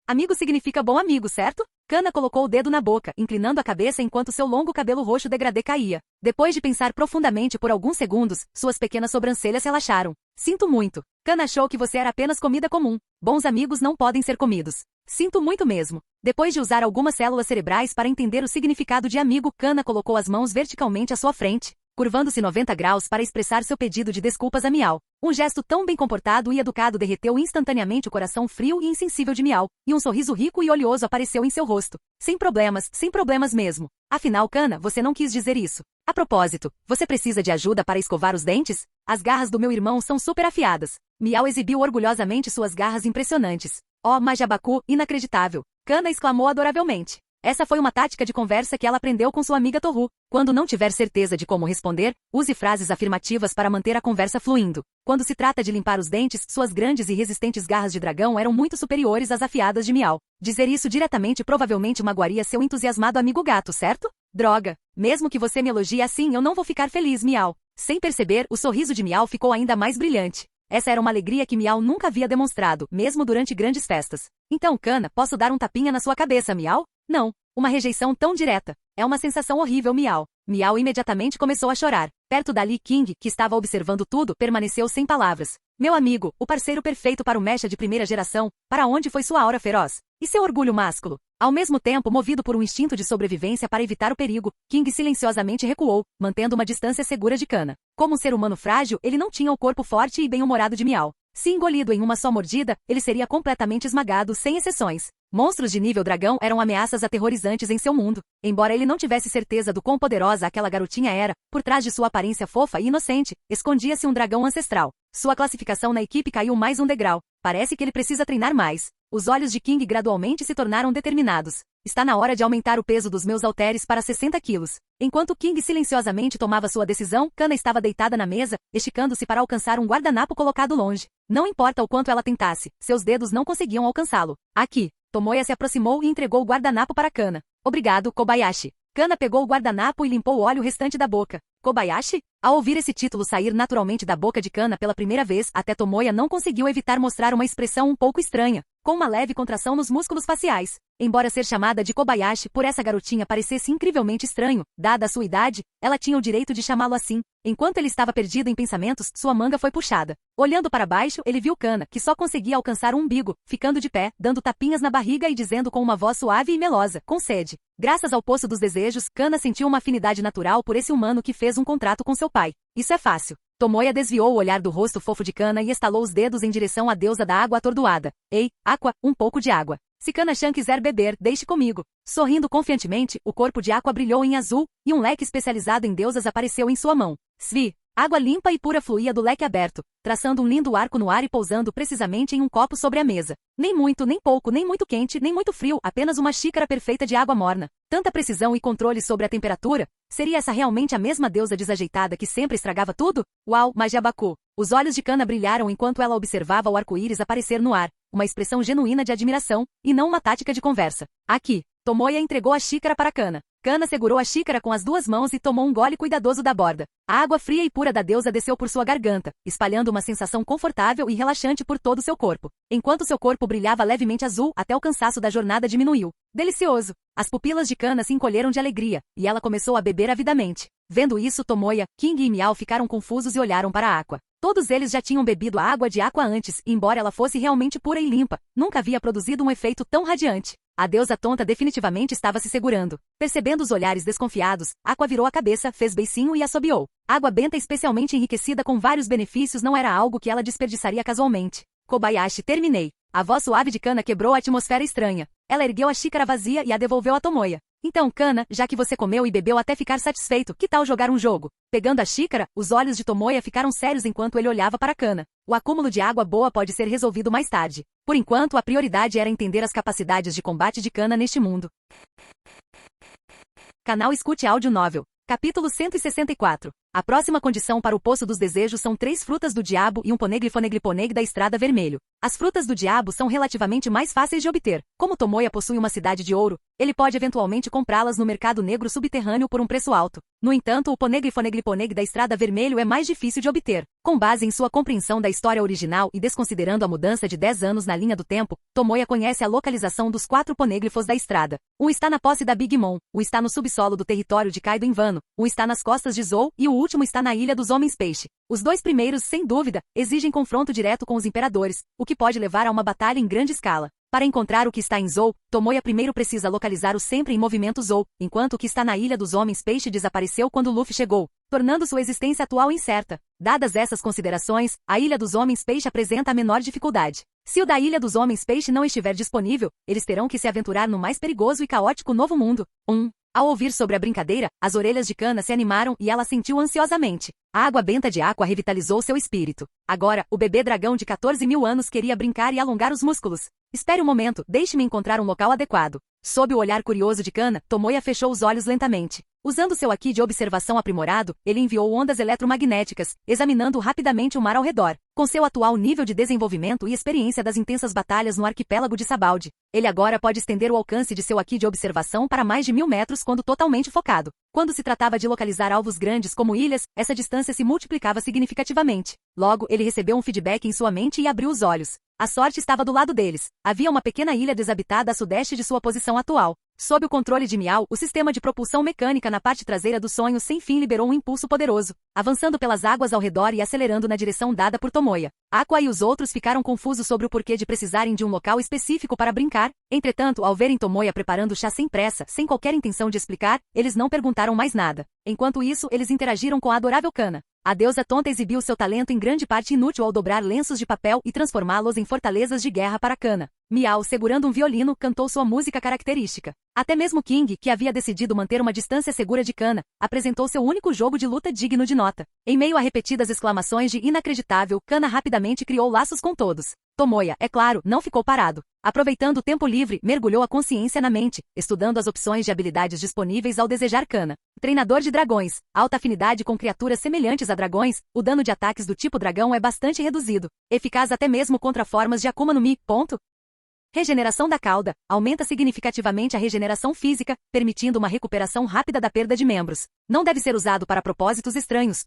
Amigo significa bom amigo, certo? Kana colocou o dedo na boca, inclinando a cabeça enquanto seu longo cabelo roxo degradê caía. Depois de pensar profundamente por alguns segundos, suas pequenas sobrancelhas relaxaram. Sinto muito. Kana achou que você era apenas comida comum. Bons amigos não podem ser comidos. Sinto muito mesmo. Depois de usar algumas células cerebrais para entender o significado de amigo, Kana colocou as mãos verticalmente à sua frente, curvando-se 90 graus para expressar seu pedido de desculpas a Miao. Um gesto tão bem comportado e educado derreteu instantaneamente o coração frio e insensível de Miao, e um sorriso rico e oleoso apareceu em seu rosto. Sem problemas mesmo. Afinal, Kana, você não quis dizer isso. A propósito, você precisa de ajuda para escovar os dentes? As garras do meu irmão são super afiadas. Miao exibiu orgulhosamente suas garras impressionantes. Oh, Majabaku, inacreditável! Kana exclamou adoravelmente. Essa foi uma tática de conversa que ela aprendeu com sua amiga Toru. Quando não tiver certeza de como responder, use frases afirmativas para manter a conversa fluindo. Quando se trata de limpar os dentes, suas grandes e resistentes garras de dragão eram muito superiores às afiadas de Miao. Dizer isso diretamente provavelmente magoaria seu entusiasmado amigo gato, certo? Droga! Mesmo que você me elogie assim, eu não vou ficar feliz, Miao. Sem perceber, o sorriso de Miao ficou ainda mais brilhante. Essa era uma alegria que Miao nunca havia demonstrado, mesmo durante grandes festas. Então, Kana, posso dar um tapinha na sua cabeça, Miao? Não. Uma rejeição tão direta. É uma sensação horrível, Miao. Miao imediatamente começou a chorar. Perto da Li King, que estava observando tudo, permaneceu sem palavras. Meu amigo, o parceiro perfeito para o mecha de primeira geração, para onde foi sua aura feroz? E seu orgulho másculo? Ao mesmo tempo, movido por um instinto de sobrevivência para evitar o perigo, King silenciosamente recuou, mantendo uma distância segura de Kana. Como um ser humano frágil, ele não tinha o corpo forte e bem-humorado de Miau. Se engolido em uma só mordida, ele seria completamente esmagado, sem exceções. Monstros de nível dragão eram ameaças aterrorizantes em seu mundo. Embora ele não tivesse certeza do quão poderosa aquela garotinha era, por trás de sua aparência fofa e inocente, escondia-se um dragão ancestral. Sua classificação na equipe caiu mais um degrau. Parece que ele precisa treinar mais. Os olhos de King gradualmente se tornaram determinados. Está na hora de aumentar o peso dos meus halteres para 60 quilos. Enquanto King silenciosamente tomava sua decisão, Kana estava deitada na mesa, esticando-se para alcançar um guardanapo colocado longe. Não importa o quanto ela tentasse, seus dedos não conseguiam alcançá-lo. Aqui. Tomoya se aproximou e entregou o guardanapo para Kana. Obrigado, Kobayashi. Kana pegou o guardanapo e limpou o óleo restante da boca. Kobayashi? Ao ouvir esse título sair naturalmente da boca de Kana pela primeira vez, até Tomoya não conseguiu evitar mostrar uma expressão um pouco estranha, com uma leve contração nos músculos faciais. Embora ser chamada de Kobayashi por essa garotinha parecesse incrivelmente estranho, dada a sua idade, ela tinha o direito de chamá-lo assim. Enquanto ele estava perdido em pensamentos, sua manga foi puxada. Olhando para baixo, ele viu Kana, que só conseguia alcançar o umbigo, ficando de pé, dando tapinhas na barriga e dizendo com uma voz suave e melosa, com sede. Graças ao Poço dos Desejos, Kana sentiu uma afinidade natural por esse humano que fez um contrato com seu pai. Isso é fácil. Tomoya desviou o olhar do rosto fofo de Kana e estalou os dedos em direção à deusa da água atordoada. Ei, Aqua, um pouco de água. Se Kana-chan quiser beber, deixe comigo. Sorrindo confiantemente, o corpo de Aqua brilhou em azul, e um leque especializado em deusas apareceu em sua mão. Svi. Água limpa e pura fluía do leque aberto, traçando um lindo arco no ar e pousando precisamente em um copo sobre a mesa. Nem muito, nem pouco, nem muito quente, nem muito frio, apenas uma xícara perfeita de água morna. Tanta precisão e controle sobre a temperatura? Seria essa realmente a mesma deusa desajeitada que sempre estragava tudo? Uau, Majiabaku! Os olhos de Kana brilharam enquanto ela observava o arco-íris aparecer no ar, uma expressão genuína de admiração, e não uma tática de conversa. Aqui. Tomoya entregou a xícara para Kana. Kana segurou a xícara com as duas mãos e tomou um gole cuidadoso da borda. A água fria e pura da deusa desceu por sua garganta, espalhando uma sensação confortável e relaxante por todo o seu corpo. Enquanto seu corpo brilhava levemente azul, até o cansaço da jornada diminuiu. Delicioso! As pupilas de Kana se encolheram de alegria, e ela começou a beber avidamente. Vendo isso, Tomoya, King e Miao ficaram confusos e olharam para a Aqua. Todos eles já tinham bebido a água de Aqua antes, e embora ela fosse realmente pura e limpa, nunca havia produzido um efeito tão radiante. A deusa tonta definitivamente estava se segurando. Percebendo os olhares desconfiados, Aqua virou a cabeça, fez beicinho e assobiou. Água benta especialmente enriquecida com vários benefícios não era algo que ela desperdiçaria casualmente. Kobayashi, terminei. A voz suave de Kana quebrou a atmosfera estranha. Ela ergueu a xícara vazia e a devolveu a Tomoya. Então, Kana, já que você comeu e bebeu até ficar satisfeito, que tal jogar um jogo? Pegando a xícara, os olhos de Tomoya ficaram sérios enquanto ele olhava para Kana. O acúmulo de água boa pode ser resolvido mais tarde. Por enquanto, a prioridade era entender as capacidades de combate de Kana neste mundo. Canal Escute Áudio Novel. Capítulo 164. A próxima condição para o Poço dos Desejos são 3 frutas do diabo e um poneglyphoneglyphoneg da Estrada Vermelho. As frutas do diabo são relativamente mais fáceis de obter. Como Tomoya possui uma cidade de ouro, ele pode eventualmente comprá-las no mercado negro subterrâneo por um preço alto. No entanto, o poneglyphoneglyphoneg da Estrada Vermelho é mais difícil de obter. Com base em sua compreensão da história original e desconsiderando a mudança de 10 anos na linha do tempo, Tomoya conhece a localização dos 4 poneglyphos da estrada. Um está na posse da Big Mom, um está no subsolo do território de Kaido em Wano, um está nas costas de Zou e o último está na Ilha dos Homens Peixe. Os 2 primeiros, sem dúvida, exigem confronto direto com os imperadores, o que pode levar a uma batalha em grande escala. Para encontrar o que está em Zou, Tomoya primeiro precisa localizar o sempre em movimento Zou, enquanto o que está na Ilha dos Homens Peixe desapareceu quando Luffy chegou, tornando sua existência atual incerta. Dadas essas considerações, a Ilha dos Homens Peixe apresenta a menor dificuldade. Se o da Ilha dos Homens Peixe não estiver disponível, eles terão que se aventurar no mais perigoso e caótico novo mundo. Ao ouvir sobre a brincadeira, as orelhas de Kana se animaram e ela sentiu ansiosamente. A água benta de Aqua revitalizou seu espírito. Agora, o bebê dragão de 14.000 anos queria brincar e alongar os músculos. Espere um momento, deixe-me encontrar um local adequado. Sob o olhar curioso de Kana, Tomoya fechou os olhos lentamente. Usando seu Haki de observação aprimorado, ele enviou ondas eletromagnéticas, examinando rapidamente o mar ao redor. Com seu atual nível de desenvolvimento e experiência das intensas batalhas no arquipélago de Sabaldi, ele agora pode estender o alcance de seu Haki de observação para mais de 1000 metros quando totalmente focado. Quando se tratava de localizar alvos grandes como ilhas, essa distância se multiplicava significativamente. Logo, ele recebeu um feedback em sua mente e abriu os olhos. A sorte estava do lado deles. Havia uma pequena ilha desabitada a sudeste de sua posição atual. Sob o controle de Miau, o sistema de propulsão mecânica na parte traseira do sonho sem fim liberou um impulso poderoso, avançando pelas águas ao redor e acelerando na direção dada por Tomoya. Aqua e os outros ficaram confusos sobre o porquê de precisarem de um local específico para brincar. Entretanto, ao verem Tomoya preparando o chá sem pressa, sem qualquer intenção de explicar, eles não perguntaram mais nada. Enquanto isso, eles interagiram com a adorável Kana. A deusa tonta exibiu seu talento em grande parte inútil ao dobrar lenços de papel e transformá-los em fortalezas de guerra para Kana. Miau, segurando um violino, cantou sua música característica. Até mesmo King, que havia decidido manter uma distância segura de Kana, apresentou seu único jogo de luta digno de nota. Em meio a repetidas exclamações de inacreditável, Kana rapidamente criou laços com todos. Tomoya, é claro, não ficou parado. Aproveitando o tempo livre, mergulhou a consciência na mente, estudando as opções de habilidades disponíveis ao desejar Kana. Treinador de dragões. Alta afinidade com criaturas semelhantes a dragões, o dano de ataques do tipo dragão é bastante reduzido. Eficaz até mesmo contra formas de Akuma no Mi. Regeneração da cauda. Aumenta significativamente a regeneração física, permitindo uma recuperação rápida da perda de membros. Não deve ser usado para propósitos estranhos.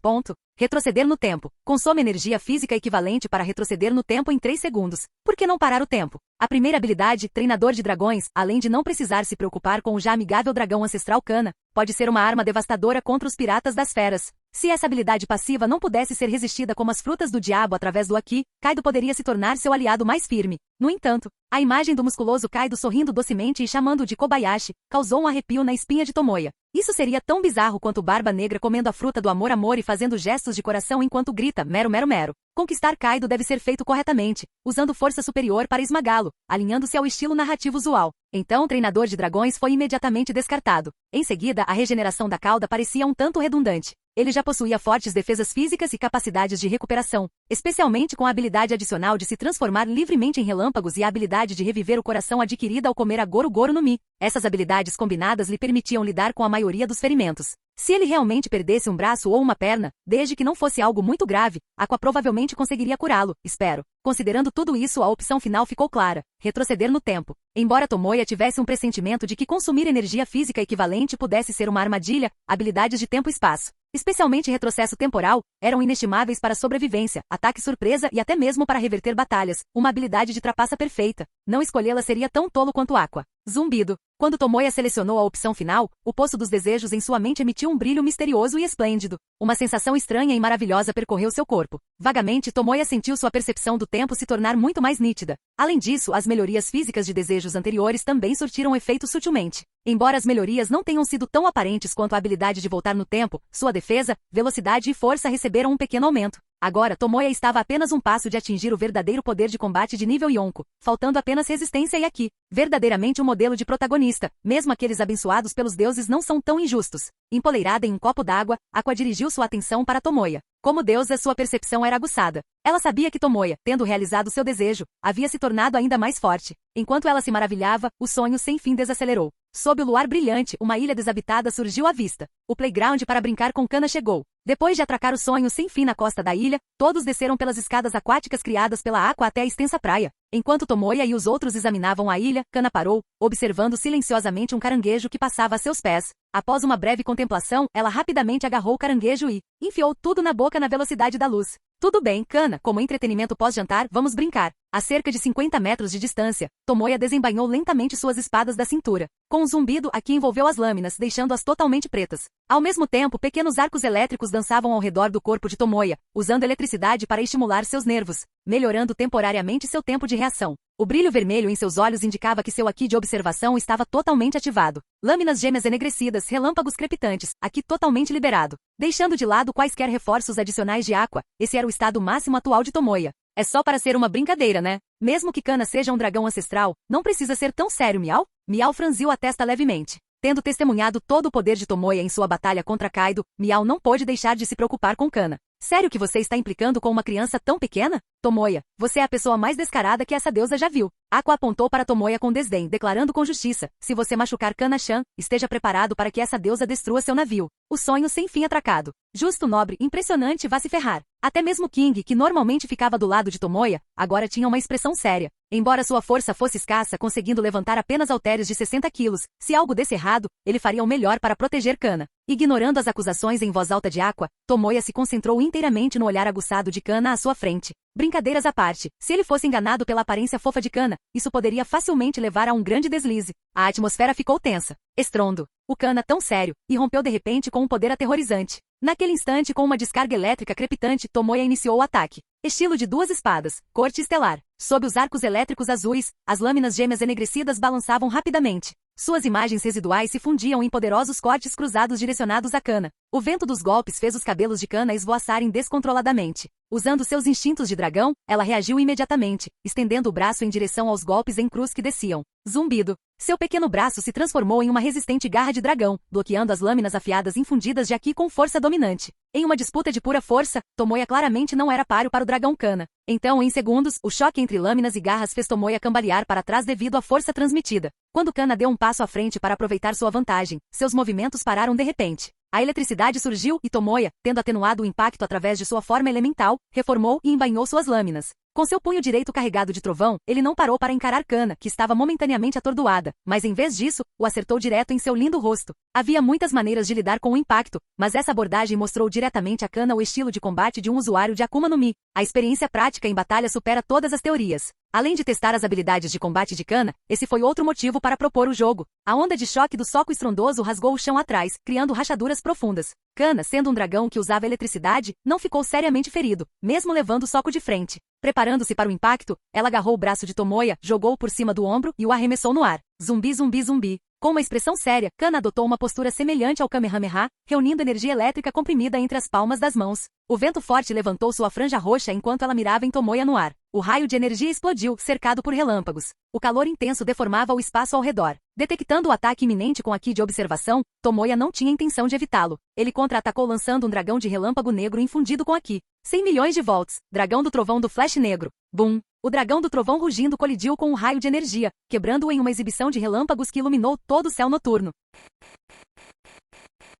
Retroceder no tempo. Consome energia física equivalente para retroceder no tempo em 3 segundos. Por que não parar o tempo? A primeira habilidade, Treinador de Dragões, além de não precisar se preocupar com o já amigável dragão ancestral Kana, pode ser uma arma devastadora contra os piratas das feras. Se essa habilidade passiva não pudesse ser resistida como as frutas do diabo através do Aki, Kaido poderia se tornar seu aliado mais firme. No entanto, a imagem do musculoso Kaido sorrindo docemente e chamando-o de Kobayashi causou um arrepio na espinha de Tomoya. Isso seria tão bizarro quanto Barba Negra comendo a fruta do amor e fazendo gestos de coração enquanto grita, mero. Conquistar Kaido deve ser feito corretamente, usando força superior para esmagá-lo, alinhando-se ao estilo narrativo usual. Então o treinador de dragões foi imediatamente descartado. Em seguida, a regeneração da cauda parecia um tanto redundante. Ele já possuía fortes defesas físicas e capacidades de recuperação, especialmente com a habilidade adicional de se transformar livremente em relâmpagos e a habilidade de reviver o coração adquirida ao comer a Goro no Mi. Essas habilidades combinadas lhe permitiam lidar com a maioria dos ferimentos. Se ele realmente perdesse um braço ou uma perna, desde que não fosse algo muito grave, Aqua provavelmente conseguiria curá-lo, espero. Considerando tudo isso, a opção final ficou clara: retroceder no tempo. Embora Tomoya tivesse um pressentimento de que consumir energia física equivalente pudesse ser uma armadilha, habilidades de tempo e espaço, especialmente retrocesso temporal, eram inestimáveis para sobrevivência, ataque surpresa e até mesmo para reverter batalhas, uma habilidade de trapaça perfeita. Não escolhê-la seria tão tolo quanto Aqua. Zumbido. Quando Tomoya selecionou a opção final, o poço dos desejos em sua mente emitiu um brilho misterioso e esplêndido. Uma sensação estranha e maravilhosa percorreu seu corpo. Vagamente, Tomoya sentiu sua percepção do tempo se tornar muito mais nítida. Além disso, as melhorias físicas de desejos anteriores também surtiram efeito sutilmente. Embora as melhorias não tenham sido tão aparentes quanto a habilidade de voltar no tempo, sua defesa, velocidade e força receberam um pequeno aumento. Agora, Tomoya estava a apenas um passo de atingir o verdadeiro poder de combate de nível Yonko, faltando apenas resistência e Aki. Verdadeiramente um modelo de protagonista, mesmo aqueles abençoados pelos deuses não são tão injustos. Empoleirada em um copo d'água, Aqua dirigiu sua atenção para Tomoya. Como deusa, sua percepção era aguçada. Ela sabia que Tomoya, tendo realizado seu desejo, havia se tornado ainda mais forte. Enquanto ela se maravilhava, o sonho sem fim desacelerou. Sob o luar brilhante, uma ilha desabitada surgiu à vista. O playground para brincar com Kana chegou. Depois de atracar o sonho sem fim na costa da ilha, todos desceram pelas escadas aquáticas criadas pela Aqua até a extensa praia. Enquanto Tomoya e os outros examinavam a ilha, Kana parou, observando silenciosamente um caranguejo que passava a seus pés. Após uma breve contemplação, ela rapidamente agarrou o caranguejo e enfiou tudo na boca na velocidade da luz. Tudo bem, Kana, como entretenimento pós-jantar, vamos brincar. A cerca de 50 metros de distância, Tomoya desembainhou lentamente suas espadas da cintura. Com um zumbido, Aki envolveu as lâminas, deixando-as totalmente pretas. Ao mesmo tempo, pequenos arcos elétricos dançavam ao redor do corpo de Tomoya, usando eletricidade para estimular seus nervos, melhorando temporariamente seu tempo de reação. O brilho vermelho em seus olhos indicava que seu Aki de observação estava totalmente ativado. Lâminas gêmeas enegrecidas, relâmpagos crepitantes, Aki totalmente liberado. Deixando de lado quaisquer reforços adicionais de Aqua, esse era o estado máximo atual de Tomoya. É só para ser uma brincadeira, né? Mesmo que Kana seja um dragão ancestral, não precisa ser tão sério, Miau? Miau franziu a testa levemente. Tendo testemunhado todo o poder de Tomoya em sua batalha contra Kaido, Miau não pôde deixar de se preocupar com Kana. Sério que você está implicando com uma criança tão pequena? Tomoya, você é a pessoa mais descarada que essa deusa já viu. Aqua apontou para Tomoya com desdém, declarando com justiça: se você machucar Kana-chan, esteja preparado para que essa deusa destrua seu navio. O sonho sem fim atracado. Justo, nobre, impressionante, vá se ferrar. Até mesmo King, que normalmente ficava do lado de Tomoya, agora tinha uma expressão séria. Embora sua força fosse escassa, conseguindo levantar apenas halteres de 60 quilos, se algo desse errado, ele faria o melhor para proteger Kana. Ignorando as acusações em voz alta de Aqua, Tomoya se concentrou inteiramente no olhar aguçado de Kana à sua frente. Brincadeiras à parte, se ele fosse enganado pela aparência fofa de Kana, isso poderia facilmente levar a um grande deslize. A atmosfera ficou tensa. Estrondo. O Kana, tão sério, irrompeu de repente com um poder aterrorizante. Naquele instante, com uma descarga elétrica crepitante, Tomoya iniciou o ataque. Estilo de duas espadas, corte estelar. Sob os arcos elétricos azuis, as lâminas gêmeas enegrecidas balançavam rapidamente. Suas imagens residuais se fundiam em poderosos cortes cruzados direcionados a Kana. O vento dos golpes fez os cabelos de Kana esvoaçarem descontroladamente. Usando seus instintos de dragão, ela reagiu imediatamente, estendendo o braço em direção aos golpes em cruz que desciam. Zumbido. Seu pequeno braço se transformou em uma resistente garra de dragão, bloqueando as lâminas afiadas infundidas de Haki com força dominante. Em uma disputa de pura força, Tomoya claramente não era páreo para o dragão Kana. Então, em segundos, o choque entre lâminas e garras fez Tomoya cambalear para trás devido à força transmitida. Quando Kana deu um passo à frente para aproveitar sua vantagem, seus movimentos pararam de repente. A eletricidade surgiu e Tomoya, tendo atenuado o impacto através de sua forma elemental, reformou e embainhou suas lâminas. Com seu punho direito carregado de trovão, ele não parou para encarar Kana, que estava momentaneamente atordoada, mas em vez disso, o acertou direto em seu lindo rosto. Havia muitas maneiras de lidar com o impacto, mas essa abordagem mostrou diretamente a Kana o estilo de combate de um usuário de Akuma no Mi. A experiência prática em batalha supera todas as teorias. Além de testar as habilidades de combate de Kana, esse foi outro motivo para propor o jogo. A onda de choque do soco estrondoso rasgou o chão atrás, criando rachaduras profundas. Kana, sendo um dragão que usava eletricidade, não ficou seriamente ferido, mesmo levando o soco de frente. Preparando-se para o impacto, ela agarrou o braço de Tomoya, jogou-o por cima do ombro e o arremessou no ar. Zumbi, zumbi, zumbi. Com uma expressão séria, Kana adotou uma postura semelhante ao Kamehameha, reunindo energia elétrica comprimida entre as palmas das mãos. O vento forte levantou sua franja roxa enquanto ela mirava em Tomoya no ar. O raio de energia explodiu, cercado por relâmpagos. O calor intenso deformava o espaço ao redor. Detectando o ataque iminente com Haki de observação, Tomoya não tinha intenção de evitá-lo. Ele contra-atacou lançando um dragão de relâmpago negro infundido com Haki. 100 milhões de volts. Dragão do trovão do flash negro. Boom! O dragão do trovão rugindo colidiu com um raio de energia, quebrando-o em uma exibição de relâmpagos que iluminou todo o céu noturno.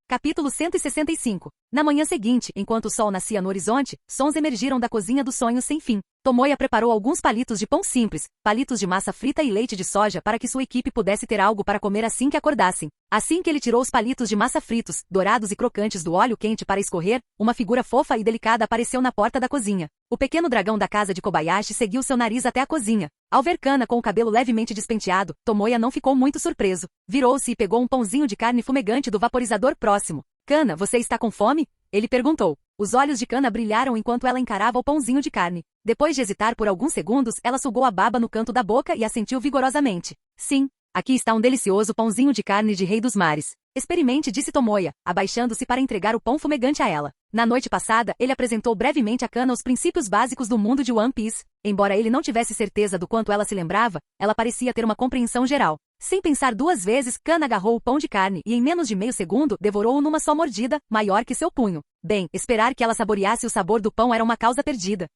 Capítulo 165. Na manhã seguinte, enquanto o sol nascia no horizonte, sons emergiram da cozinha dos sonhos sem fim. Tomoya preparou alguns palitos de pão simples, palitos de massa frita e leite de soja para que sua equipe pudesse ter algo para comer assim que acordassem. Assim que ele tirou os palitos de massa fritos, dourados e crocantes do óleo quente para escorrer, uma figura fofa e delicada apareceu na porta da cozinha. O pequeno dragão da casa de Kobayashi seguiu seu nariz até a cozinha. Ao ver Kana com o cabelo levemente despenteado, Tomoya não ficou muito surpreso. Virou-se e pegou um pãozinho de carne fumegante do vaporizador próximo. Kana, você está com fome? Ele perguntou. Os olhos de Kana brilharam enquanto ela encarava o pãozinho de carne. Depois de hesitar por alguns segundos, ela sugou a baba no canto da boca e assentiu vigorosamente. Sim, aqui está um delicioso pãozinho de carne de Rei dos Mares. Experimente, disse Tomoya, abaixando-se para entregar o pão fumegante a ela. Na noite passada, ele apresentou brevemente a Kana os princípios básicos do mundo de One Piece. Embora ele não tivesse certeza do quanto ela se lembrava, ela parecia ter uma compreensão geral. Sem pensar duas vezes, Kana agarrou o pão de carne e em menos de meio segundo devorou-o numa só mordida, maior que seu punho. Bem, esperar que ela saboreasse o sabor do pão era uma causa perdida.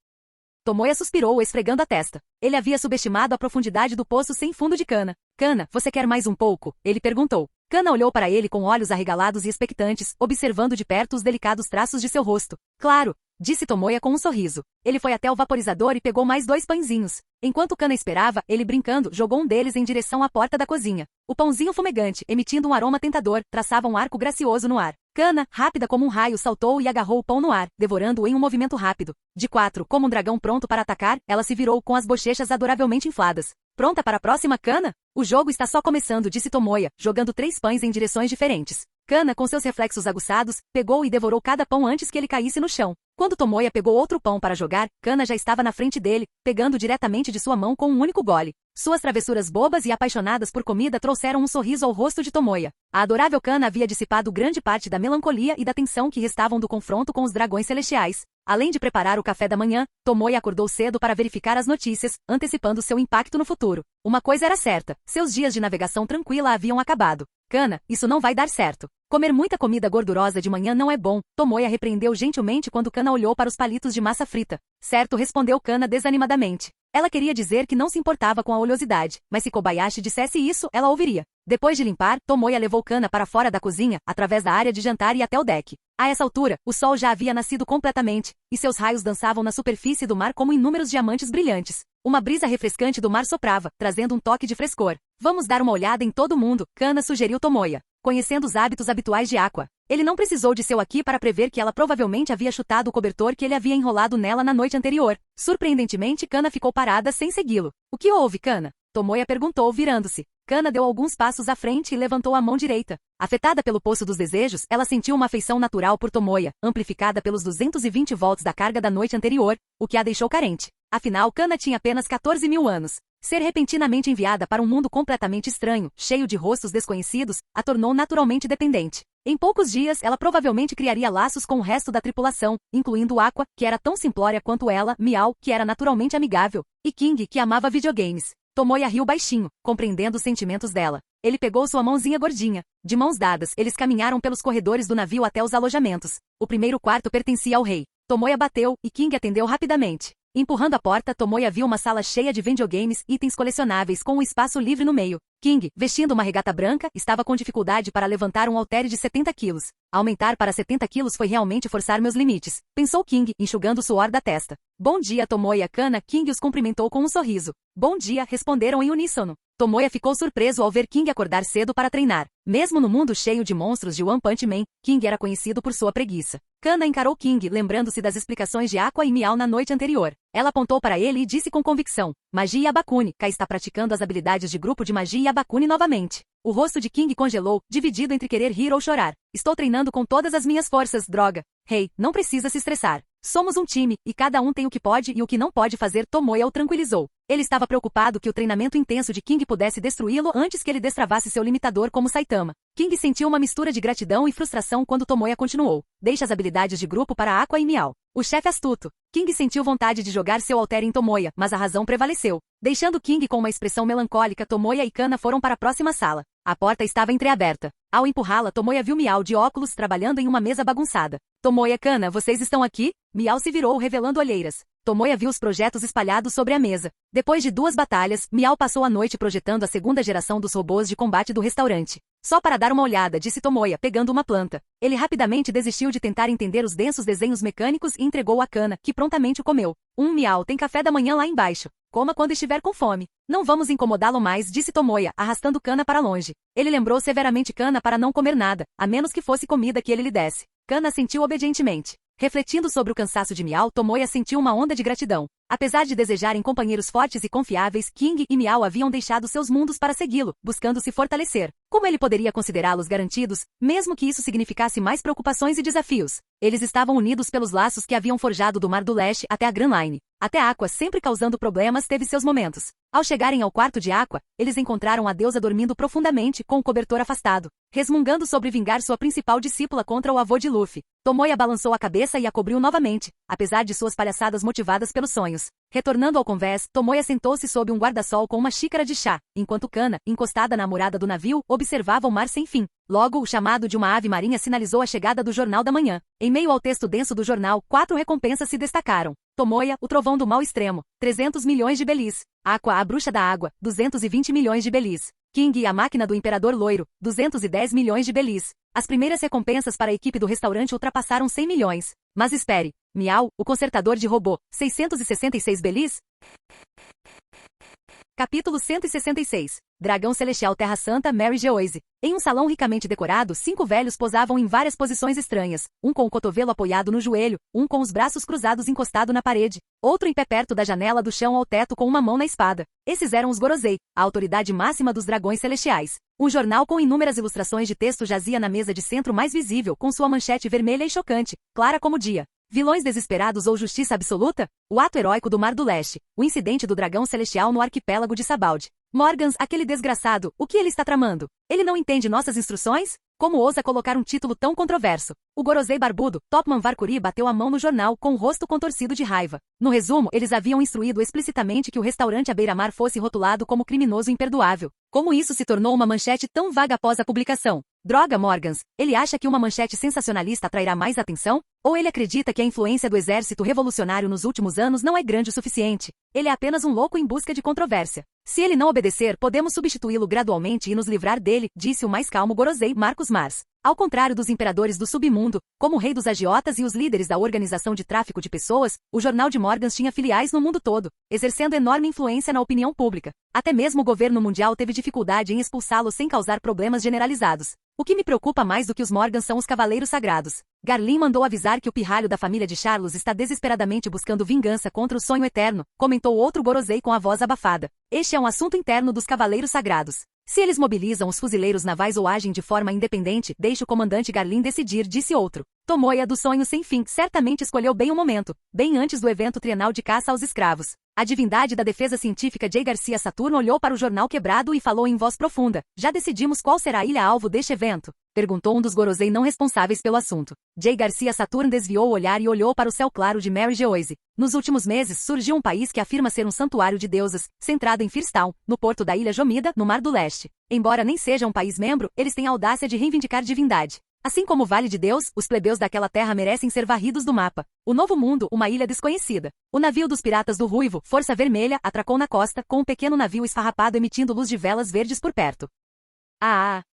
Tomoya suspirou, esfregando a testa. Ele havia subestimado a profundidade do poço sem fundo de Kana. Kana, você quer mais um pouco? Ele perguntou. Kana olhou para ele com olhos arregalados e expectantes, observando de perto os delicados traços de seu rosto. Claro, disse Tomoya com um sorriso. Ele foi até o vaporizador e pegou mais 2 pãezinhos. Enquanto Kana esperava, ele brincando, jogou um deles em direção à porta da cozinha. O pãozinho fumegante, emitindo um aroma tentador, traçava um arco gracioso no ar. Kana, rápida como um raio, saltou e agarrou o pão no ar, devorando-o em um movimento rápido. De 4, como um dragão pronto para atacar, ela se virou com as bochechas adoravelmente infladas. Pronta para a próxima, Kana? O jogo está só começando, disse Tomoya, jogando 3 pães em direções diferentes. Kana, com seus reflexos aguçados, pegou e devorou cada pão antes que ele caísse no chão. Quando Tomoya pegou outro pão para jogar, Kana já estava na frente dele, pegando diretamente de sua mão com um único gole. Suas travessuras bobas e apaixonadas por comida trouxeram um sorriso ao rosto de Tomoya. A adorável Kana havia dissipado grande parte da melancolia e da tensão que restavam do confronto com os dragões celestiais. Além de preparar o café da manhã, Tomoya acordou cedo para verificar as notícias, antecipando seu impacto no futuro. Uma coisa era certa, seus dias de navegação tranquila haviam acabado. Kana, isso não vai dar certo. Comer muita comida gordurosa de manhã não é bom, Tomoya repreendeu gentilmente quando Kana olhou para os palitos de massa frita. Certo, respondeu Kana desanimadamente. Ela queria dizer que não se importava com a oleosidade, mas se Kobayashi dissesse isso, ela ouviria. Depois de limpar, Tomoya levou Kana para fora da cozinha, através da área de jantar e até o deck. A essa altura, o sol já havia nascido completamente, e seus raios dançavam na superfície do mar como inúmeros diamantes brilhantes. Uma brisa refrescante do mar soprava, trazendo um toque de frescor. Vamos dar uma olhada em todo mundo, Kana sugeriu Tomoya. Conhecendo os hábitos habituais de Aqua, Ele não precisou de seu aqui para prever que ela provavelmente havia chutado o cobertor que ele havia enrolado nela na noite anterior. Surpreendentemente, Kana ficou parada sem segui-lo. O que houve, Kana? Tomoya perguntou, virando-se. Kana deu alguns passos à frente e levantou a mão direita. Afetada pelo poço dos desejos, ela sentiu uma afeição natural por Tomoya, amplificada pelos 220 volts da carga da noite anterior, o que a deixou carente. Afinal, Kana tinha apenas 14 mil anos. Ser repentinamente enviada para um mundo completamente estranho, cheio de rostos desconhecidos, a tornou naturalmente dependente. Em poucos dias, ela provavelmente criaria laços com o resto da tripulação, incluindo Aqua, que era tão simplória quanto ela, Miau, que era naturalmente amigável, e King, que amava videogames. Tomoya riu baixinho, compreendendo os sentimentos dela. Ele pegou sua mãozinha gordinha. De mãos dadas, eles caminharam pelos corredores do navio até os alojamentos. O primeiro quarto pertencia ao rei. Tomoya bateu, e King atendeu rapidamente. Empurrando a porta, Tomoya viu uma sala cheia de videogames e itens colecionáveis com um espaço livre no meio. King, vestindo uma regata branca, estava com dificuldade para levantar um haltere de 70 quilos. Aumentar para 70 quilos foi realmente forçar meus limites, pensou King, enxugando o suor da testa. Bom dia, Tomoya. Kana. King os cumprimentou com um sorriso. Bom dia, responderam em uníssono. Tomoya ficou surpreso ao ver King acordar cedo para treinar. Mesmo no mundo cheio de monstros de One Punch Man, King era conhecido por sua preguiça. Kana encarou King, lembrando-se das explicações de Aqua e Miau na noite anterior. Ela apontou para ele e disse com convicção: Magia Abakuni. Kai está praticando as habilidades de grupo de magia Abakuni novamente. O rosto de King congelou, dividido entre querer rir ou chorar. Estou treinando com todas as minhas forças, droga. Hey, não precisa se estressar. Somos um time, e cada um tem o que pode e o que não pode fazer. Tomoya o tranquilizou. Ele estava preocupado que o treinamento intenso de King pudesse destruí-lo antes que ele destravasse seu limitador como Saitama. King sentiu uma mistura de gratidão e frustração quando Tomoya continuou. Deixa as habilidades de grupo para Aqua e Miau. O chefe astuto. King sentiu vontade de jogar seu haltere em Tomoya, mas a razão prevaleceu. Deixando King com uma expressão melancólica, Tomoya e Kana foram para a próxima sala. A porta estava entreaberta. Ao empurrá-la, Tomoya viu Miau de óculos trabalhando em uma mesa bagunçada. Tomoya, Kana, vocês estão aqui? Miau se virou revelando olheiras. Tomoya viu os projetos espalhados sobre a mesa. Depois de 2 batalhas, Miau passou a noite projetando a segunda geração dos robôs de combate do restaurante. Só para dar uma olhada, disse Tomoya, pegando uma planta. Ele rapidamente desistiu de tentar entender os densos desenhos mecânicos e entregou a Kana, que prontamente o comeu. Miau, tem café da manhã lá embaixo. Coma quando estiver com fome. Não vamos incomodá-lo mais, disse Tomoya, arrastando Kana para longe. Ele lembrou severamente Kana para não comer nada, a menos que fosse comida que ele lhe desse. Kana assentiu obedientemente. Refletindo sobre o cansaço de Miau, Tomoya sentiu uma onda de gratidão. Apesar de desejarem companheiros fortes e confiáveis, King e Miau haviam deixado seus mundos para segui-lo, buscando se fortalecer. Como ele poderia considerá-los garantidos, mesmo que isso significasse mais preocupações e desafios? Eles estavam unidos pelos laços que haviam forjado do Mar do Leste até a Grand Line. Até Aqua, sempre causando problemas, teve seus momentos. Ao chegarem ao quarto de Aqua, eles encontraram a deusa dormindo profundamente, com o cobertor afastado, resmungando sobre vingar sua principal discípula contra o avô de Luffy. Tomoya balançou a cabeça e a cobriu novamente, apesar de suas palhaçadas motivadas pelos sonhos. Retornando ao convés, Tomoya sentou-se sob um guarda-sol com uma xícara de chá, enquanto Kana, encostada na murada do navio, observava o mar sem fim. Logo, o chamado de uma ave marinha sinalizou a chegada do Jornal da Manhã. Em meio ao texto denso do jornal, 4 recompensas se destacaram. Tomoya, o trovão do mal extremo, 300 milhões de belis. Aqua, a bruxa da água, 220 milhões de belis. King, a máquina do imperador loiro, 210 milhões de belis. As primeiras recompensas para a equipe do restaurante ultrapassaram 100 milhões. Mas espere. Miau, o consertador de robô, 666 belis? Capítulo 166. Dragão Celestial Terra Santa Mary Geoise. Em um salão ricamente decorado, 5 velhos posavam em várias posições estranhas, um com o cotovelo apoiado no joelho, um com os braços cruzados encostado na parede, outro em pé perto da janela do chão ao teto com uma mão na espada. Esses eram os Gorosei, a autoridade máxima dos dragões celestiais. Um jornal com inúmeras ilustrações de texto jazia na mesa de centro mais visível, com sua manchete vermelha e chocante, clara como o dia. Vilões desesperados ou justiça absoluta? O ato heróico do Mar do Leste. O incidente do dragão celestial no arquipélago de Sabaldi. Morgans, aquele desgraçado, o que ele está tramando? Ele não entende nossas instruções? Como ousa colocar um título tão controverso? O Gorosei barbudo, Topman Varkuri, bateu a mão no jornal com o rosto contorcido de raiva. No resumo, eles haviam instruído explicitamente que o restaurante à beira-mar fosse rotulado como criminoso imperdoável. Como isso se tornou uma manchete tão vaga após a publicação? Droga, Morgans, ele acha que uma manchete sensacionalista atrairá mais atenção? Ou ele acredita que a influência do exército revolucionário nos últimos anos não é grande o suficiente. Ele é apenas um louco em busca de controvérsia. Se ele não obedecer, podemos substituí-lo gradualmente e nos livrar dele, disse o mais calmo Gorosei Marcos Mars. Ao contrário dos imperadores do submundo, como o rei dos agiotas e os líderes da organização de tráfico de pessoas, o jornal de Morgans tinha filiais no mundo todo, exercendo enorme influência na opinião pública. Até mesmo o governo mundial teve dificuldade em expulsá-lo sem causar problemas generalizados. O que me preocupa mais do que os Morgans são os Cavaleiros Sagrados. Garlin mandou avisar que o pirralho da família de Charles está desesperadamente buscando vingança contra o sonho eterno, comentou outro Gorosei com a voz abafada. Este é um assunto interno dos Cavaleiros Sagrados. Se eles mobilizam os fuzileiros navais ou agem de forma independente, deixe o comandante Garlin decidir, disse outro. Tomoya do Sonho Sem Fim certamente escolheu bem o momento, bem antes do evento trienal de caça aos escravos. A divindade da defesa científica Jay Garcia Saturno olhou para o jornal quebrado e falou em voz profunda. Já decidimos qual será a ilha-alvo deste evento? Perguntou um dos Gorosei não responsáveis pelo assunto. Jay Garcia Saturno desviou o olhar e olhou para o céu claro de Mary Geoise. Nos últimos meses surgiu um país que afirma ser um santuário de deusas, centrado em Firstown, no porto da Ilha Jomida, no Mar do Leste. Embora nem seja um país membro, eles têm a audácia de reivindicar divindade. Assim como o Vale de Deus, os plebeus daquela terra merecem ser varridos do mapa. O Novo Mundo, uma ilha desconhecida. O navio dos piratas do Ruivo, Força Vermelha, atracou na costa, com um pequeno navio esfarrapado emitindo luz de velas verdes por perto.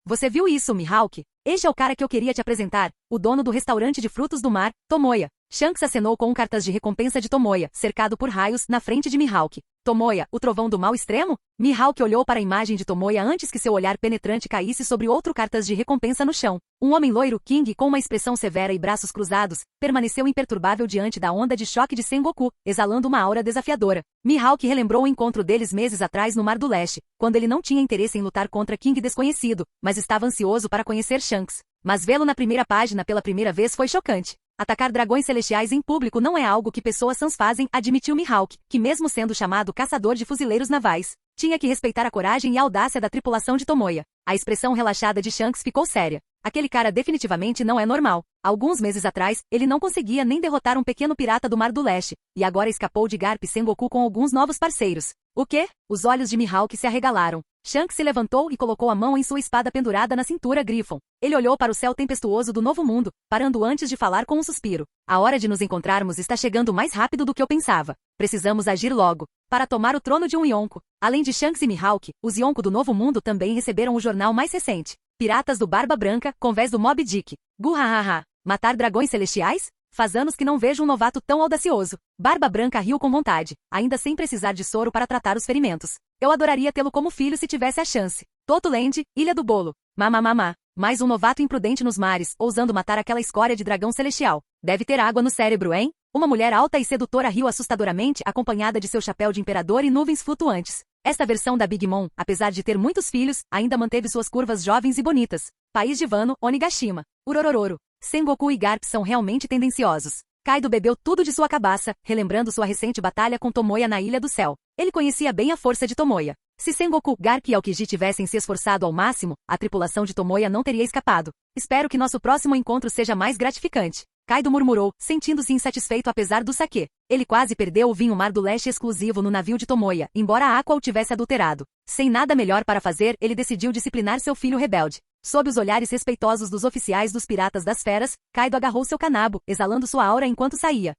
Você viu isso, Mihawk? Este é o cara que eu queria te apresentar, o dono do restaurante de frutos do mar, Tomoya. Shanks acenou com um cartaz de recompensa de Tomoya, cercado por raios, na frente de Mihawk. Tomoya, o trovão do mal extremo? Mihawk olhou para a imagem de Tomoya antes que seu olhar penetrante caísse sobre outro cartaz de recompensa no chão. Um homem loiro King com uma expressão severa e braços cruzados, permaneceu imperturbável diante da onda de choque de Sengoku, exalando uma aura desafiadora. Mihawk relembrou o encontro deles meses atrás no Mar do Leste, quando ele não tinha interesse em lutar contra King desconhecido, mas estava ansioso para conhecer Shanks. Mas vê-lo na primeira página pela primeira vez foi chocante. Atacar dragões celestiais em público não é algo que pessoas sãs fazem, admitiu Mihawk, que mesmo sendo chamado caçador de fuzileiros navais, tinha que respeitar a coragem e a audácia da tripulação de Tomoya. A expressão relaxada de Shanks ficou séria. Aquele cara definitivamente não é normal. Alguns meses atrás, ele não conseguia nem derrotar um pequeno pirata do Mar do Leste, e agora escapou de Garp Sengoku com alguns novos parceiros. O quê? Os olhos de Mihawk se arregalaram. Shanks se levantou e colocou a mão em sua espada pendurada na cintura Griffon. Ele olhou para o céu tempestuoso do Novo Mundo, parando antes de falar com um suspiro. A hora de nos encontrarmos está chegando mais rápido do que eu pensava. Precisamos agir logo, para tomar o trono de um Yonko. Além de Shanks e Mihawk, os Yonko do Novo Mundo também receberam o jornal mais recente. Piratas do Barba Branca, convés do Moby Dick. Guhahaha. Matar dragões celestiais? Faz anos que não vejo um novato tão audacioso. Barba Branca riu com vontade, ainda sem precisar de soro para tratar os ferimentos. Eu adoraria tê-lo como filho se tivesse a chance. Toto Land, Ilha do Bolo. Mamamamá. Mais um novato imprudente nos mares, ousando matar aquela escória de dragão celestial. Deve ter água no cérebro, hein? Uma mulher alta e sedutora riu assustadoramente, acompanhada de seu chapéu de imperador e nuvens flutuantes. Esta versão da Big Mom, apesar de ter muitos filhos, ainda manteve suas curvas jovens e bonitas. País de Wano, Onigashima. Urorororo. Sengoku e Garp são realmente tendenciosos. Kaido bebeu tudo de sua cabaça, relembrando sua recente batalha com Tomoya na Ilha do Céu. Ele conhecia bem a força de Tomoya. Se Sengoku, Garp e Aokiji tivessem se esforçado ao máximo, a tripulação de Tomoya não teria escapado. Espero que nosso próximo encontro seja mais gratificante. Kaido murmurou, sentindo-se insatisfeito apesar do saquê. Ele quase perdeu o vinho Mar do Leste exclusivo no navio de Tomoya, embora a Aqua o tivesse adulterado. Sem nada melhor para fazer, ele decidiu disciplinar seu filho rebelde. Sob os olhares respeitosos dos oficiais dos Piratas das Feras, Kaido agarrou seu canabo, exalando sua aura enquanto saía.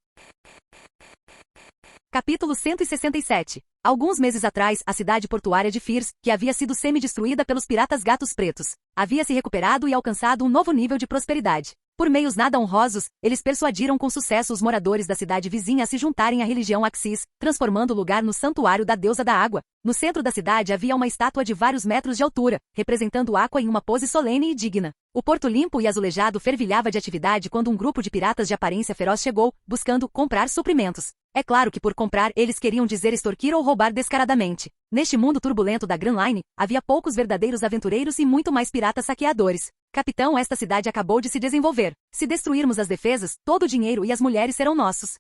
Capítulo 167. Alguns meses atrás, a cidade portuária de Firs, que havia sido semi-destruída pelos piratas Gatos Pretos, havia se recuperado e alcançado um novo nível de prosperidade. Por meios nada honrosos, eles persuadiram com sucesso os moradores da cidade vizinha a se juntarem à religião Axis, transformando o lugar no santuário da deusa da água. No centro da cidade havia uma estátua de vários metros de altura, representando Aqua em uma pose solene e digna. O porto limpo e azulejado fervilhava de atividade quando um grupo de piratas de aparência feroz chegou, buscando comprar suprimentos. É claro que por comprar eles queriam dizer extorquir ou roubar descaradamente. Neste mundo turbulento da Grand Line, havia poucos verdadeiros aventureiros e muito mais piratas saqueadores. Capitão, esta cidade acabou de se desenvolver. Se destruirmos as defesas, todo o dinheiro e as mulheres serão nossos.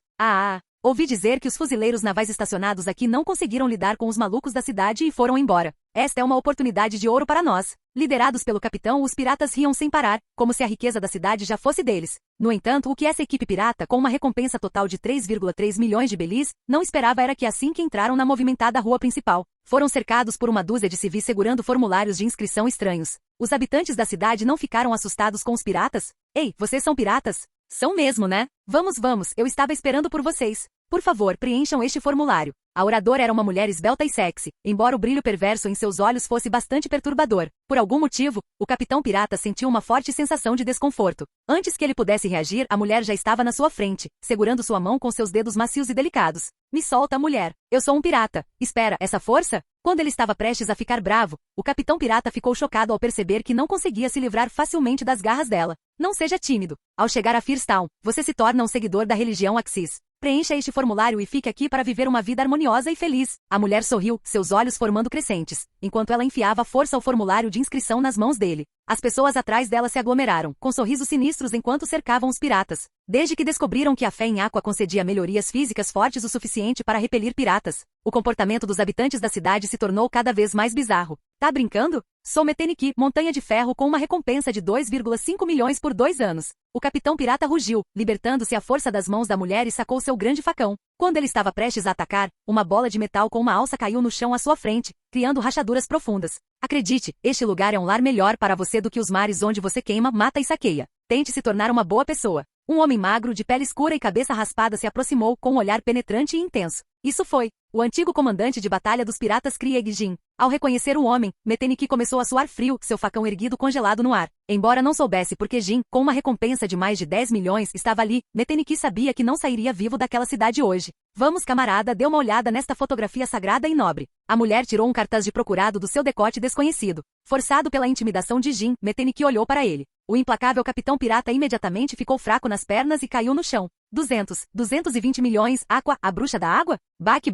Ouvi dizer que os fuzileiros navais estacionados aqui não conseguiram lidar com os malucos da cidade e foram embora. Esta é uma oportunidade de ouro para nós. Liderados pelo capitão, os piratas riam sem parar, como se a riqueza da cidade já fosse deles. No entanto, o que essa equipe pirata, com uma recompensa total de 3,3 milhões de belis, não esperava era que assim que entraram na movimentada rua principal, foram cercados por uma dúzia de civis segurando formulários de inscrição estranhos. Os habitantes da cidade não ficaram assustados com os piratas? Ei, vocês são piratas? São mesmo, né? Vamos, eu estava esperando por vocês. Por favor, preencham este formulário. A oradora era uma mulher esbelta e sexy, embora o brilho perverso em seus olhos fosse bastante perturbador. Por algum motivo, o capitão pirata sentiu uma forte sensação de desconforto. Antes que ele pudesse reagir, a mulher já estava na sua frente, segurando sua mão com seus dedos macios e delicados. Me solta, mulher. Eu sou um pirata. Espera, essa força? Quando ele estava prestes a ficar bravo, o capitão pirata ficou chocado ao perceber que não conseguia se livrar facilmente das garras dela. Não seja tímido. Ao chegar a Fearstown, você se torna um seguidor da religião Axis. Preencha este formulário e fique aqui para viver uma vida harmoniosa e feliz. A mulher sorriu, seus olhos formando crescentes, enquanto ela enfiava à força o formulário de inscrição nas mãos dele. As pessoas atrás dela se aglomeraram, com sorrisos sinistros enquanto cercavam os piratas. Desde que descobriram que a fé em Aqua concedia melhorias físicas fortes o suficiente para repelir piratas, o comportamento dos habitantes da cidade se tornou cada vez mais bizarro. Tá brincando? Sou Meteniki, montanha de ferro com uma recompensa de 2,5 milhões por 2 anos. O capitão pirata rugiu, libertando-se à força das mãos da mulher e sacou seu grande facão. Quando ele estava prestes a atacar, uma bola de metal com uma alça caiu no chão à sua frente, criando rachaduras profundas. Acredite, este lugar é um lar melhor para você do que os mares onde você queima, mata e saqueia. Tente se tornar uma boa pessoa. Um homem magro de pele escura e cabeça raspada se aproximou com um olhar penetrante e intenso. Isso foi o antigo comandante de batalha dos piratas Krieg Jin. Ao reconhecer o homem, Meteniki começou a suar frio, seu facão erguido congelado no ar. Embora não soubesse porque Jin, com uma recompensa de mais de 10 milhões, estava ali, Meteniki sabia que não sairia vivo daquela cidade hoje. Vamos, camarada, dê uma olhada nesta fotografia sagrada e nobre. A mulher tirou um cartaz de procurado do seu decote desconhecido. Forçado pela intimidação de Jin, Meteniki olhou para ele. O implacável capitão pirata imediatamente ficou fraco nas pernas e caiu no chão. 220 milhões, Aqua, a bruxa da água? Baque.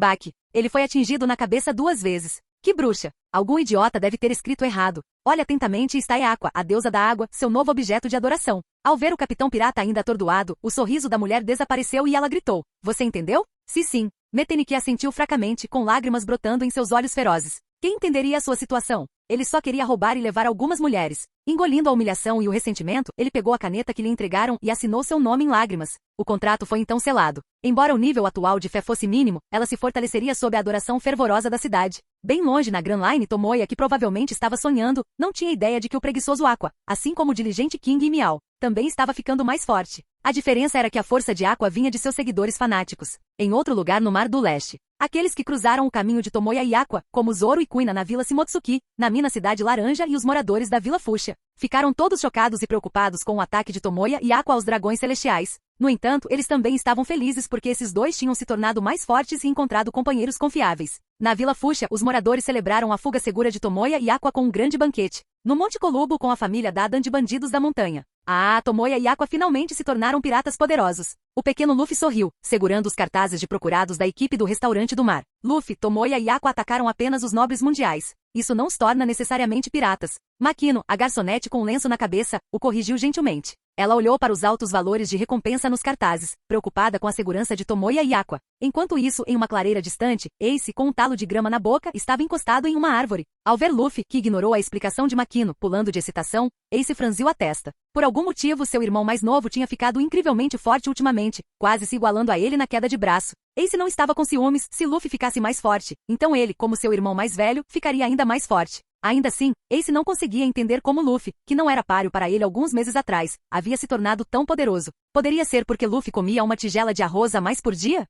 Ele foi atingido na cabeça 2 vezes. Que bruxa? Algum idiota deve ter escrito errado. Olha atentamente e está Aqua, a deusa da água, seu novo objeto de adoração. Ao ver o capitão pirata ainda atordoado, o sorriso da mulher desapareceu e ela gritou. Você entendeu? Sim. Meteniki assentiu fracamente, com lágrimas brotando em seus olhos ferozes. Quem entenderia a sua situação? Ele só queria roubar e levar algumas mulheres. Engolindo a humilhação e o ressentimento, ele pegou a caneta que lhe entregaram e assinou seu nome em lágrimas. O contrato foi então selado. Embora o nível atual de fé fosse mínimo, ela se fortaleceria sob a adoração fervorosa da cidade. Bem longe na Grand Line, Tomoya, que provavelmente estava sonhando, não tinha ideia de que o preguiçoso Aqua, assim como o diligente King e Miao, também estava ficando mais forte. A diferença era que a força de Aqua vinha de seus seguidores fanáticos. Em outro lugar no Mar do Leste, aqueles que cruzaram o caminho de Tomoya e Aqua, como Zoro e Kuina na Vila Shimotsuki, Nami na Cidade Laranja e os moradores da Vila Fúcsia, ficaram todos chocados e preocupados com o ataque de Tomoya e Aqua aos dragões celestiais. No entanto, eles também estavam felizes porque esses dois tinham se tornado mais fortes e encontrado companheiros confiáveis. Na Vila Fúcsia, os moradores celebraram a fuga segura de Tomoya e Aqua com um grande banquete. No Monte Colubo, com a família Dadan de bandidos da montanha. Tomoya e Aqua finalmente se tornaram piratas poderosos. O pequeno Luffy sorriu, segurando os cartazes de procurados da equipe do restaurante do mar. Luffy, Tomoya e Aqua atacaram apenas os nobres mundiais. Isso não os torna necessariamente piratas. Makino, a garçonete com um lenço na cabeça, o corrigiu gentilmente. Ela olhou para os altos valores de recompensa nos cartazes, preocupada com a segurança de Tomoya e Aqua. Enquanto isso, em uma clareira distante, Ace, com um talo de grama na boca, estava encostado em uma árvore. Ao ver Luffy, que ignorou a explicação de Makino, pulando de excitação, Ace franziu a testa. Por algum motivo, seu irmão mais novo tinha ficado incrivelmente forte ultimamente, quase se igualando a ele na queda de braço. Ace não estava com ciúmes se Luffy ficasse mais forte, então ele, como seu irmão mais velho, ficaria ainda mais forte. Ainda assim, Ace não conseguia entender como Luffy, que não era páreo para ele alguns meses atrás, havia se tornado tão poderoso. Poderia ser porque Luffy comia uma tigela de arroz a mais por dia?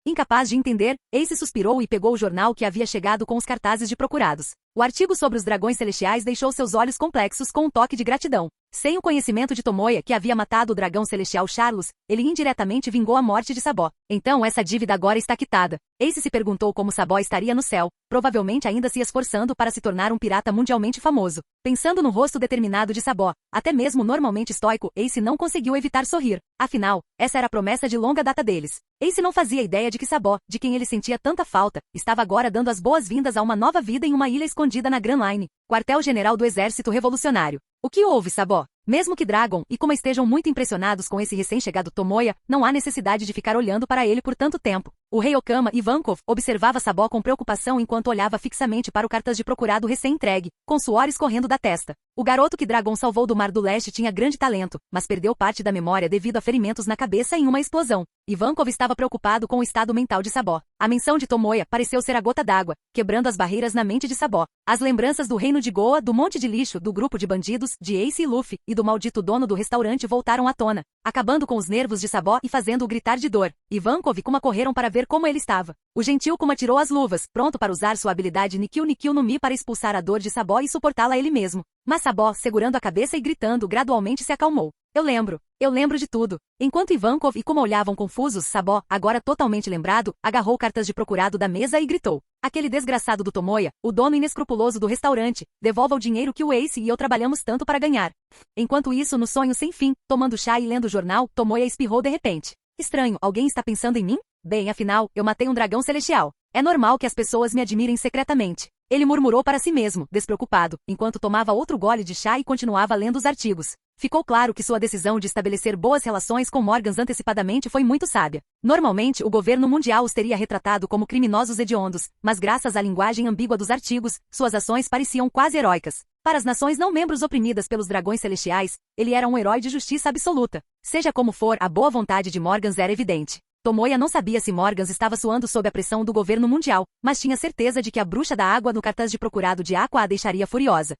Incapaz de entender, Ace suspirou e pegou o jornal que havia chegado com os cartazes de procurados. O artigo sobre os dragões celestiais deixou seus olhos complexos com um toque de gratidão. Sem o conhecimento de Tomoya, que havia matado o dragão celestial Charlos, ele indiretamente vingou a morte de Sabó. Então essa dívida agora está quitada. Ace se perguntou como Sabó estaria no céu, provavelmente ainda se esforçando para se tornar um pirata mundialmente famoso. Pensando no rosto determinado de Sabó, até mesmo normalmente estoico, Ace não conseguiu evitar sorrir. Afinal, essa era a promessa de longa data deles. Ace não fazia ideia de que Sabó, de quem ele sentia tanta falta, estava agora dando as boas-vindas a uma nova vida em uma ilha escondida na Grand Line, quartel-general do Exército Revolucionário. O que houve, Sabó? Mesmo que Dragon e Kuma estejam muito impressionados com esse recém-chegado Tomoya, não há necessidade de ficar olhando para ele por tanto tempo. O rei Okama Ivankov observava Sabó com preocupação enquanto olhava fixamente para o cartaz de procurado recém-entregue, com suor escorrendo da testa. O garoto que Dragon salvou do Mar do Leste tinha grande talento, mas perdeu parte da memória devido a ferimentos na cabeça em uma explosão. Ivankov estava preocupado com o estado mental de Sabó. A menção de Tomoya pareceu ser a gota d'água, quebrando as barreiras na mente de Sabó. As lembranças do reino de Goa, do monte de lixo, do grupo de bandidos, de Ace e Luffy, e do maldito dono do restaurante voltaram à tona, acabando com os nervos de Sabó e fazendo-o gritar de dor. Ivankov e Kuma correram para ver como ele estava. O gentil Kuma tirou as luvas, pronto para usar sua habilidade Nikkyu no Mi para expulsar a dor de Sabó e suportá-la ele mesmo. Mas Sabó, segurando a cabeça e gritando, gradualmente se acalmou. Eu lembro de tudo. Enquanto Ivankov e Kuma olhavam confusos, Sabó, agora totalmente lembrado, agarrou cartas de procurado da mesa e gritou. Aquele desgraçado do Tomoya, o dono inescrupuloso do restaurante, devolva o dinheiro que o Ace e eu trabalhamos tanto para ganhar. Enquanto isso, no sonho sem fim, tomando chá e lendo o jornal, Tomoya espirrou de repente. Estranho, alguém está pensando em mim? Bem, afinal, eu matei um dragão celestial. É normal que as pessoas me admirem secretamente. Ele murmurou para si mesmo, despreocupado, enquanto tomava outro gole de chá e continuava lendo os artigos. Ficou claro que sua decisão de estabelecer boas relações com Morgans antecipadamente foi muito sábia. Normalmente, o governo mundial os teria retratado como criminosos hediondos, mas graças à linguagem ambígua dos artigos, suas ações pareciam quase heróicas. Para as nações não membros oprimidas pelos dragões celestiais, ele era um herói de justiça absoluta. Seja como for, a boa vontade de Morgans era evidente. Tomoya não sabia se Morgans estava suando sob a pressão do governo mundial, mas tinha certeza de que a bruxa da água no cartaz de procurado de Aqua a deixaria furiosa.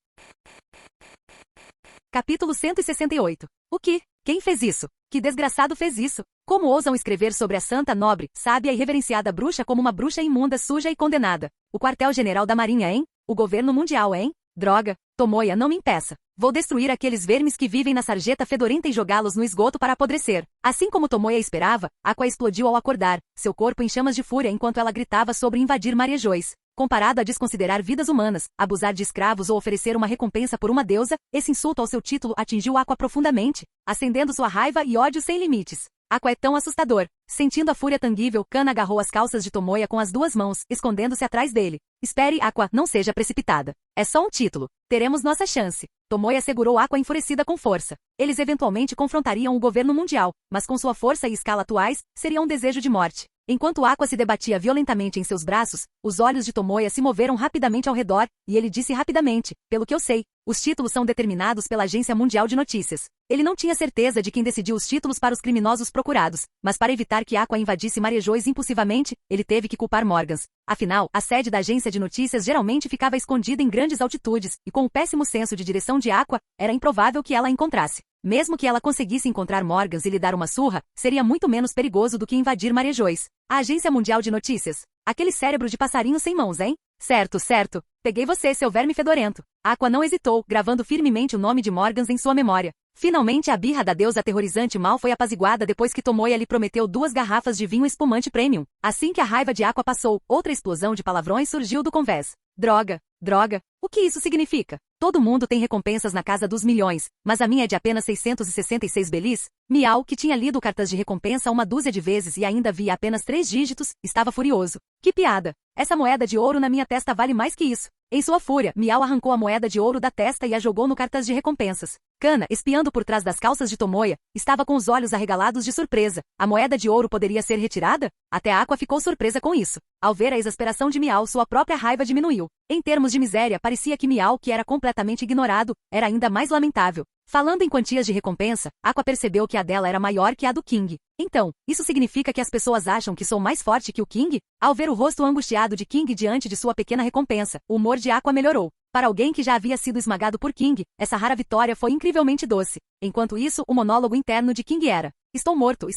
Capítulo 168. O que? Quem fez isso? Que desgraçado fez isso? Como ousam escrever sobre a santa, nobre, sábia e reverenciada bruxa como uma bruxa imunda, suja e condenada? O quartel-general da Marinha, hein? O governo mundial, hein? Droga! Tomoya, não me impeça. Vou destruir aqueles vermes que vivem na sarjeta fedorenta e jogá-los no esgoto para apodrecer. Assim como Tomoya esperava, Aqua explodiu ao acordar, seu corpo em chamas de fúria enquanto ela gritava sobre invadir Marejois. Comparado a desconsiderar vidas humanas, abusar de escravos ou oferecer uma recompensa por uma deusa, esse insulto ao seu título atingiu Aqua profundamente, acendendo sua raiva e ódio sem limites. Aqua é tão assustador. Sentindo a fúria tangível, Kana agarrou as calças de Tomoya com as duas mãos, escondendo-se atrás dele. Espere, Aqua, não seja precipitada. É só um título. Teremos nossa chance. Tomoya segurou Aqua enfurecida com força. Eles eventualmente confrontariam o governo mundial, mas com sua força e escala atuais, seria um desejo de morte. Enquanto Aqua se debatia violentamente em seus braços, os olhos de Tomoya se moveram rapidamente ao redor, e ele disse rapidamente, pelo que eu sei, os títulos são determinados pela Agência Mundial de Notícias. Ele não tinha certeza de quem decidiu os títulos para os criminosos procurados, mas para evitar que Aqua invadisse Marejois impulsivamente, ele teve que culpar Morgans. Afinal, a sede da agência de notícias geralmente ficava escondida em grandes altitudes, e com o péssimo senso de direção de Aqua, era improvável que ela a encontrasse. Mesmo que ela conseguisse encontrar Morgans e lhe dar uma surra, seria muito menos perigoso do que invadir Marejois. A Agência Mundial de Notícias. Aquele cérebro de passarinho sem mãos, hein? Certo, certo. Peguei você, seu verme fedorento. Aqua não hesitou, gravando firmemente o nome de Morgans em sua memória. Finalmente a birra da deusa aterrorizante mal foi apaziguada depois que Tomoya lhe prometeu 2 garrafas de vinho espumante premium. Assim que a raiva de Aqua passou, outra explosão de palavrões surgiu do convés. Droga, droga, o que isso significa? Todo mundo tem recompensas na casa dos milhões, mas a minha é de apenas 666 belis? Miau, que tinha lido cartas de recompensa uma dúzia de vezes e ainda via apenas 3 dígitos, estava furioso. Que piada! Essa moeda de ouro na minha testa vale mais que isso. Em sua fúria, Miau arrancou a moeda de ouro da testa e a jogou no cartaz de recompensas. Kana, espiando por trás das calças de Tomoya, estava com os olhos arregalados de surpresa. A moeda de ouro poderia ser retirada? Até a Aqua ficou surpresa com isso. Ao ver a exasperação de Miau, sua própria raiva diminuiu. Em termos de miséria, parecia que Miau, que era completamente ignorado, era ainda mais lamentável. Falando em quantias de recompensa, Aqua percebeu que a dela era maior que a do King. Então, isso significa que as pessoas acham que sou mais forte que o King? Ao ver o rosto angustiado de King diante de sua pequena recompensa, o humor de Aqua melhorou. Para alguém que já havia sido esmagado por King, essa rara vitória foi incrivelmente doce. Enquanto isso, o monólogo interno de King era: estou morto,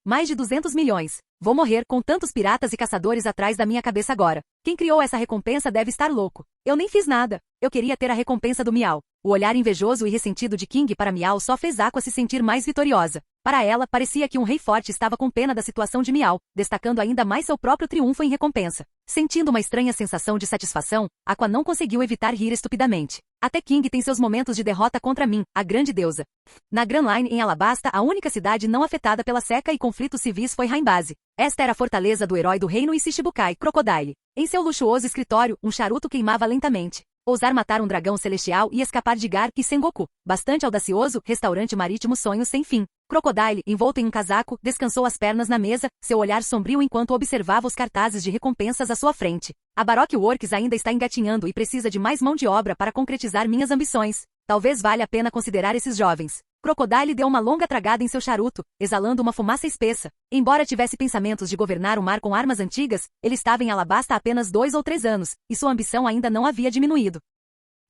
mais de 200 milhões. Vou morrer com tantos piratas e caçadores atrás da minha cabeça agora. Quem criou essa recompensa deve estar louco. Eu nem fiz nada. Eu queria ter a recompensa do Miau. O olhar invejoso e ressentido de King para Miau só fez Aqua se sentir mais vitoriosa. Para ela, parecia que um rei forte estava com pena da situação de Miau, destacando ainda mais seu próprio triunfo em recompensa. Sentindo uma estranha sensação de satisfação, Aqua não conseguiu evitar rir estupidamente. Até King tem seus momentos de derrota contra mim, a grande deusa. Na Grand Line em Alabasta, a única cidade não afetada pela seca e conflitos civis foi Raimbase. Esta era a fortaleza do herói do reino e Shichibukai, Crocodile. Em seu luxuoso escritório, um charuto queimava lentamente. Ousar matar um dragão celestial e escapar de Garp e Sengoku. Bastante audacioso, restaurante marítimo sonhos sem fim. Crocodile, envolto em um casaco, descansou as pernas na mesa, seu olhar sombrio enquanto observava os cartazes de recompensas à sua frente. A Baroque Works ainda está engatinhando e precisa de mais mão de obra para concretizar minhas ambições. Talvez valha a pena considerar esses jovens. Crocodile deu uma longa tragada em seu charuto, exalando uma fumaça espessa. Embora tivesse pensamentos de governar o mar com armas antigas, ele estava em Alabasta há apenas 2 ou 3 anos, e sua ambição ainda não havia diminuído.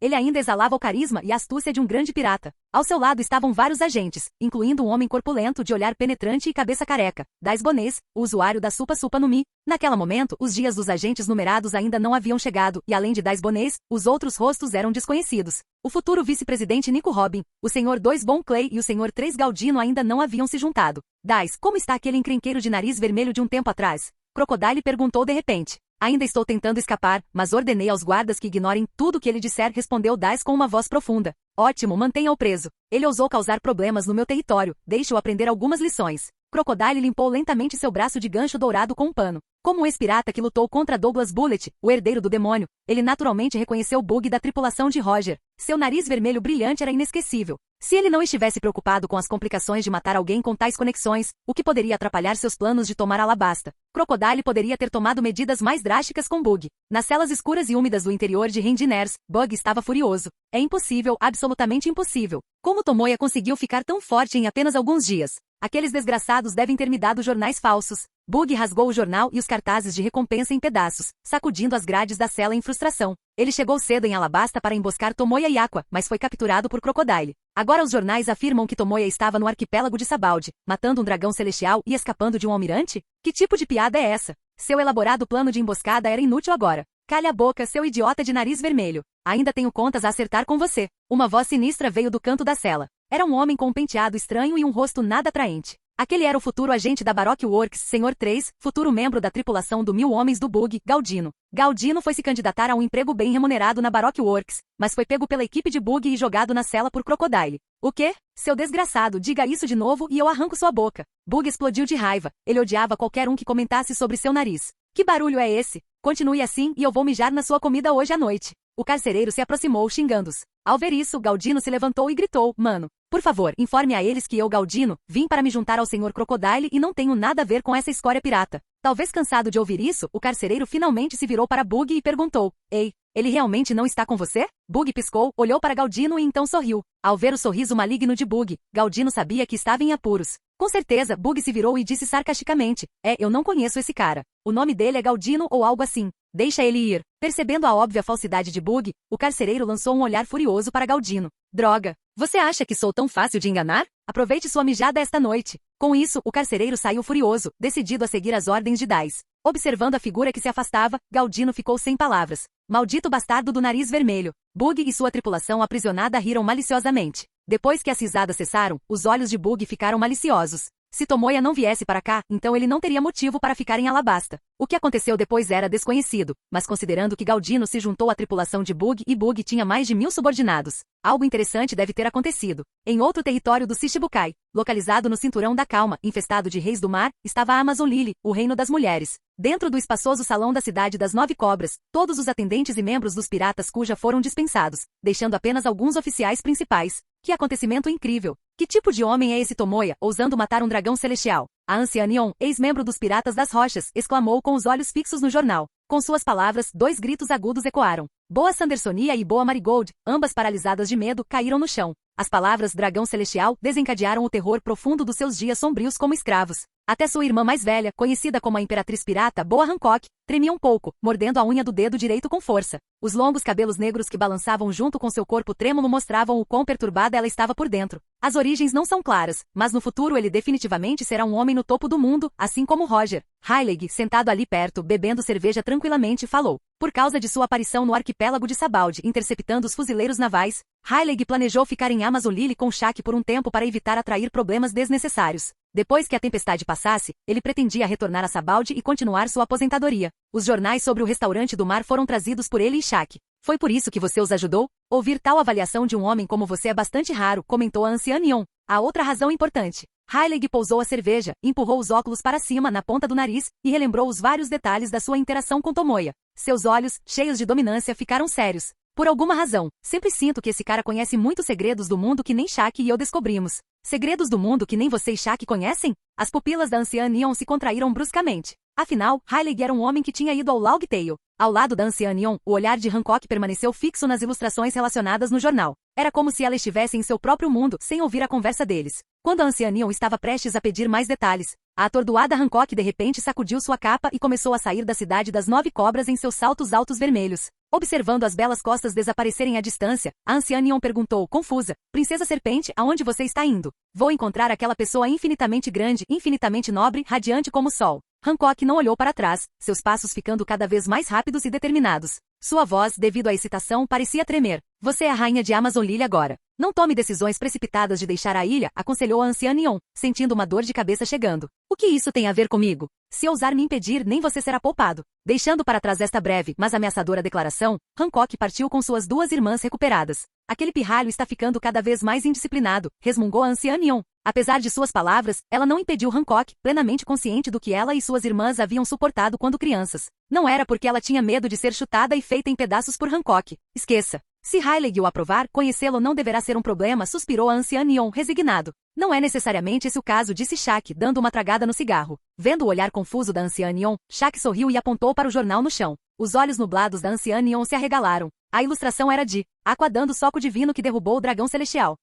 Ele ainda exalava o carisma e a astúcia de um grande pirata. Ao seu lado estavam vários agentes, incluindo um homem corpulento de olhar penetrante e cabeça careca, Dais Bonês, o usuário da Supa Supa no Mi. Naquele momento, os dias dos agentes numerados ainda não haviam chegado, e além de Dais Bonês, os outros rostos eram desconhecidos. O futuro vice-presidente Nico Robin, o Sr. 2 Bon Clay e o Sr. 3 Galdino ainda não haviam se juntado. Dais, como está aquele encrenqueiro de nariz vermelho de um tempo atrás? Crocodile perguntou de repente. Ainda estou tentando escapar, mas ordenei aos guardas que ignorem tudo o que ele disser, respondeu Dais com uma voz profunda. Ótimo, mantenha-o preso. Ele ousou causar problemas no meu território, deixe-o aprender algumas lições. Crocodile limpou lentamente seu braço de gancho dourado com um pano. Como um ex-pirata que lutou contra Douglas Bullet, o herdeiro do demônio, ele naturalmente reconheceu Bug da tripulação de Roger. Seu nariz vermelho brilhante era inesquecível. Se ele não estivesse preocupado com as complicações de matar alguém com tais conexões, o que poderia atrapalhar seus planos de tomar Alabasta? Crocodile poderia ter tomado medidas mais drásticas com Bug. Nas celas escuras e úmidas do interior de Rendiners, Bug estava furioso. É impossível, absolutamente impossível. Como Tomoya conseguiu ficar tão forte em apenas alguns dias? Aqueles desgraçados devem ter me dado jornais falsos. Bug rasgou o jornal e os cartazes de recompensa em pedaços, sacudindo as grades da cela em frustração. Ele chegou cedo em Alabasta para emboscar Tomoya e Aqua, mas foi capturado por Crocodile. Agora os jornais afirmam que Tomoya estava no arquipélago de Sabaldi, matando um dragão celestial e escapando de um almirante? Que tipo de piada é essa? Seu elaborado plano de emboscada era inútil agora. Calha a boca, seu idiota de nariz vermelho. Ainda tenho contas a acertar com você. Uma voz sinistra veio do canto da cela. Era um homem com um penteado estranho e um rosto nada atraente. Aquele era o futuro agente da Baroque Works, Sr. 3, futuro membro da tripulação do 1000 Homens do Bug, Galdino. Galdino foi se candidatar a um emprego bem remunerado na Baroque Works, mas foi pego pela equipe de Bug e jogado na cela por Crocodile. O quê? Seu desgraçado, diga isso de novo e eu arranco sua boca. Bug explodiu de raiva. Ele odiava qualquer um que comentasse sobre seu nariz. Que barulho é esse? Continue assim e eu vou mijar na sua comida hoje à noite. O carcereiro se aproximou xingando-os. Ao ver isso, Galdino se levantou e gritou, mano, por favor, informe a eles que eu, Galdino, vim para me juntar ao Sr. Crocodile e não tenho nada a ver com essa escória pirata. Talvez cansado de ouvir isso, o carcereiro finalmente se virou para Bug e perguntou, ei, ele realmente não está com você? Bug piscou, olhou para Galdino e então sorriu. Ao ver o sorriso maligno de Bug, Galdino sabia que estava em apuros. Com certeza, Bug se virou e disse sarcasticamente, eu não conheço esse cara. O nome dele é Galdino ou algo assim. Deixa ele ir. Percebendo a óbvia falsidade de Bug, o carcereiro lançou um olhar furioso para Galdino. Droga! Você acha que sou tão fácil de enganar? Aproveite sua mijada esta noite. Com isso, o carcereiro saiu furioso, decidido a seguir as ordens de Dais. Observando a figura que se afastava, Galdino ficou sem palavras. Maldito bastardo do nariz vermelho. Bug e sua tripulação aprisionada riram maliciosamente. Depois que as risadas cessaram, os olhos de Bug ficaram maliciosos. Se Tomoya não viesse para cá, então ele não teria motivo para ficar em Alabasta. O que aconteceu depois era desconhecido, mas considerando que Galdino se juntou à tripulação de Bug e Bug tinha mais de 1000 subordinados, algo interessante deve ter acontecido. Em outro território do Shichibukai, localizado no Cinturão da Calma, infestado de reis do mar, estava a Amazon Lily, o reino das mulheres. Dentro do espaçoso salão da cidade das 9 cobras, todos os atendentes e membros dos piratas cuja foram dispensados, deixando apenas alguns oficiais principais. Que acontecimento incrível! Que tipo de homem é esse Tomoya, ousando matar um dragão celestial? A anciã Neon, ex-membro dos Piratas das Rochas, exclamou com os olhos fixos no jornal. Com suas palavras, 2 gritos agudos ecoaram. Boa Sandersonia e Boa Marigold, ambas paralisadas de medo, caíram no chão. As palavras dragão celestial desencadearam o terror profundo dos seus dias sombrios como escravos. Até sua irmã mais velha, conhecida como a Imperatriz Pirata Boa Hancock, tremia um pouco, mordendo a unha do dedo direito com força. Os longos cabelos negros que balançavam junto com seu corpo trêmulo mostravam o quão perturbada ela estava por dentro. As origens não são claras, mas no futuro ele definitivamente será um homem no topo do mundo, assim como Roger. Heilig, sentado ali perto, bebendo cerveja tranquilamente, falou. Por causa de sua aparição no arquipélago de Sabaldi, interceptando os fuzileiros navais, Heilig planejou ficar em Amazon Lily com Shaq por um tempo para evitar atrair problemas desnecessários. Depois que a tempestade passasse, ele pretendia retornar a Sabaldi e continuar sua aposentadoria. Os jornais sobre o restaurante do mar foram trazidos por ele e Shaq. Foi por isso que você os ajudou? Ouvir tal avaliação de um homem como você é bastante raro, comentou a anciã Neon. Há outra razão importante. Heilig pousou a cerveja, empurrou os óculos para cima na ponta do nariz e relembrou os vários detalhes da sua interação com Tomoya. Seus olhos, cheios de dominância, ficaram sérios. Por alguma razão, sempre sinto que esse cara conhece muitos segredos do mundo que nem Shaq e eu descobrimos. Segredos do mundo que nem você e Shaq conhecem? As pupilas da anciã Neon se contraíram bruscamente. Afinal, Heilig era um homem que tinha ido ao Long Tail. Ao lado da anciã Neon, o olhar de Hancock permaneceu fixo nas ilustrações relacionadas no jornal. Era como se ela estivesse em seu próprio mundo, sem ouvir a conversa deles. Quando a anciã Neon estava prestes a pedir mais detalhes, a atordoada Hancock de repente sacudiu sua capa e começou a sair da cidade das 9 cobras em seus saltos altos vermelhos. Observando as belas costas desaparecerem à distância, a anciã Neon perguntou, confusa, Princesa Serpente, aonde você está indo? Vou encontrar aquela pessoa infinitamente grande, infinitamente nobre, radiante como o sol. Hancock não olhou para trás, seus passos ficando cada vez mais rápidos e determinados. Sua voz, devido à excitação, parecia tremer. Você é a rainha de Amazon Lily agora. Não tome decisões precipitadas de deixar a ilha, aconselhou a anciã Neon, sentindo uma dor de cabeça chegando. O que isso tem a ver comigo? Se ousar me impedir, nem você será poupado. Deixando para trás esta breve, mas ameaçadora declaração, Hancock partiu com suas 2 irmãs recuperadas. Aquele pirralho está ficando cada vez mais indisciplinado, resmungou a anciã Neon. Apesar de suas palavras, ela não impediu Hancock, plenamente consciente do que ela e suas irmãs haviam suportado quando crianças. Não era porque ela tinha medo de ser chutada e feita em pedaços por Hancock. Esqueça. Se Heilig o aprovar, conhecê-lo não deverá ser um problema, suspirou a anciã Neon, resignado. Não é necessariamente esse o caso, disse Shaq, dando uma tragada no cigarro. Vendo o olhar confuso da anciã Neon, Shaq sorriu e apontou para o jornal no chão. Os olhos nublados da anciã Neon se arregalaram. A ilustração era de Aqua dando soco divino que derrubou o dragão celestial.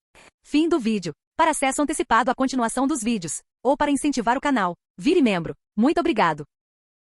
Fim do vídeo. Para acesso antecipado à continuação dos vídeos, ou para incentivar o canal, vire membro. Muito obrigado.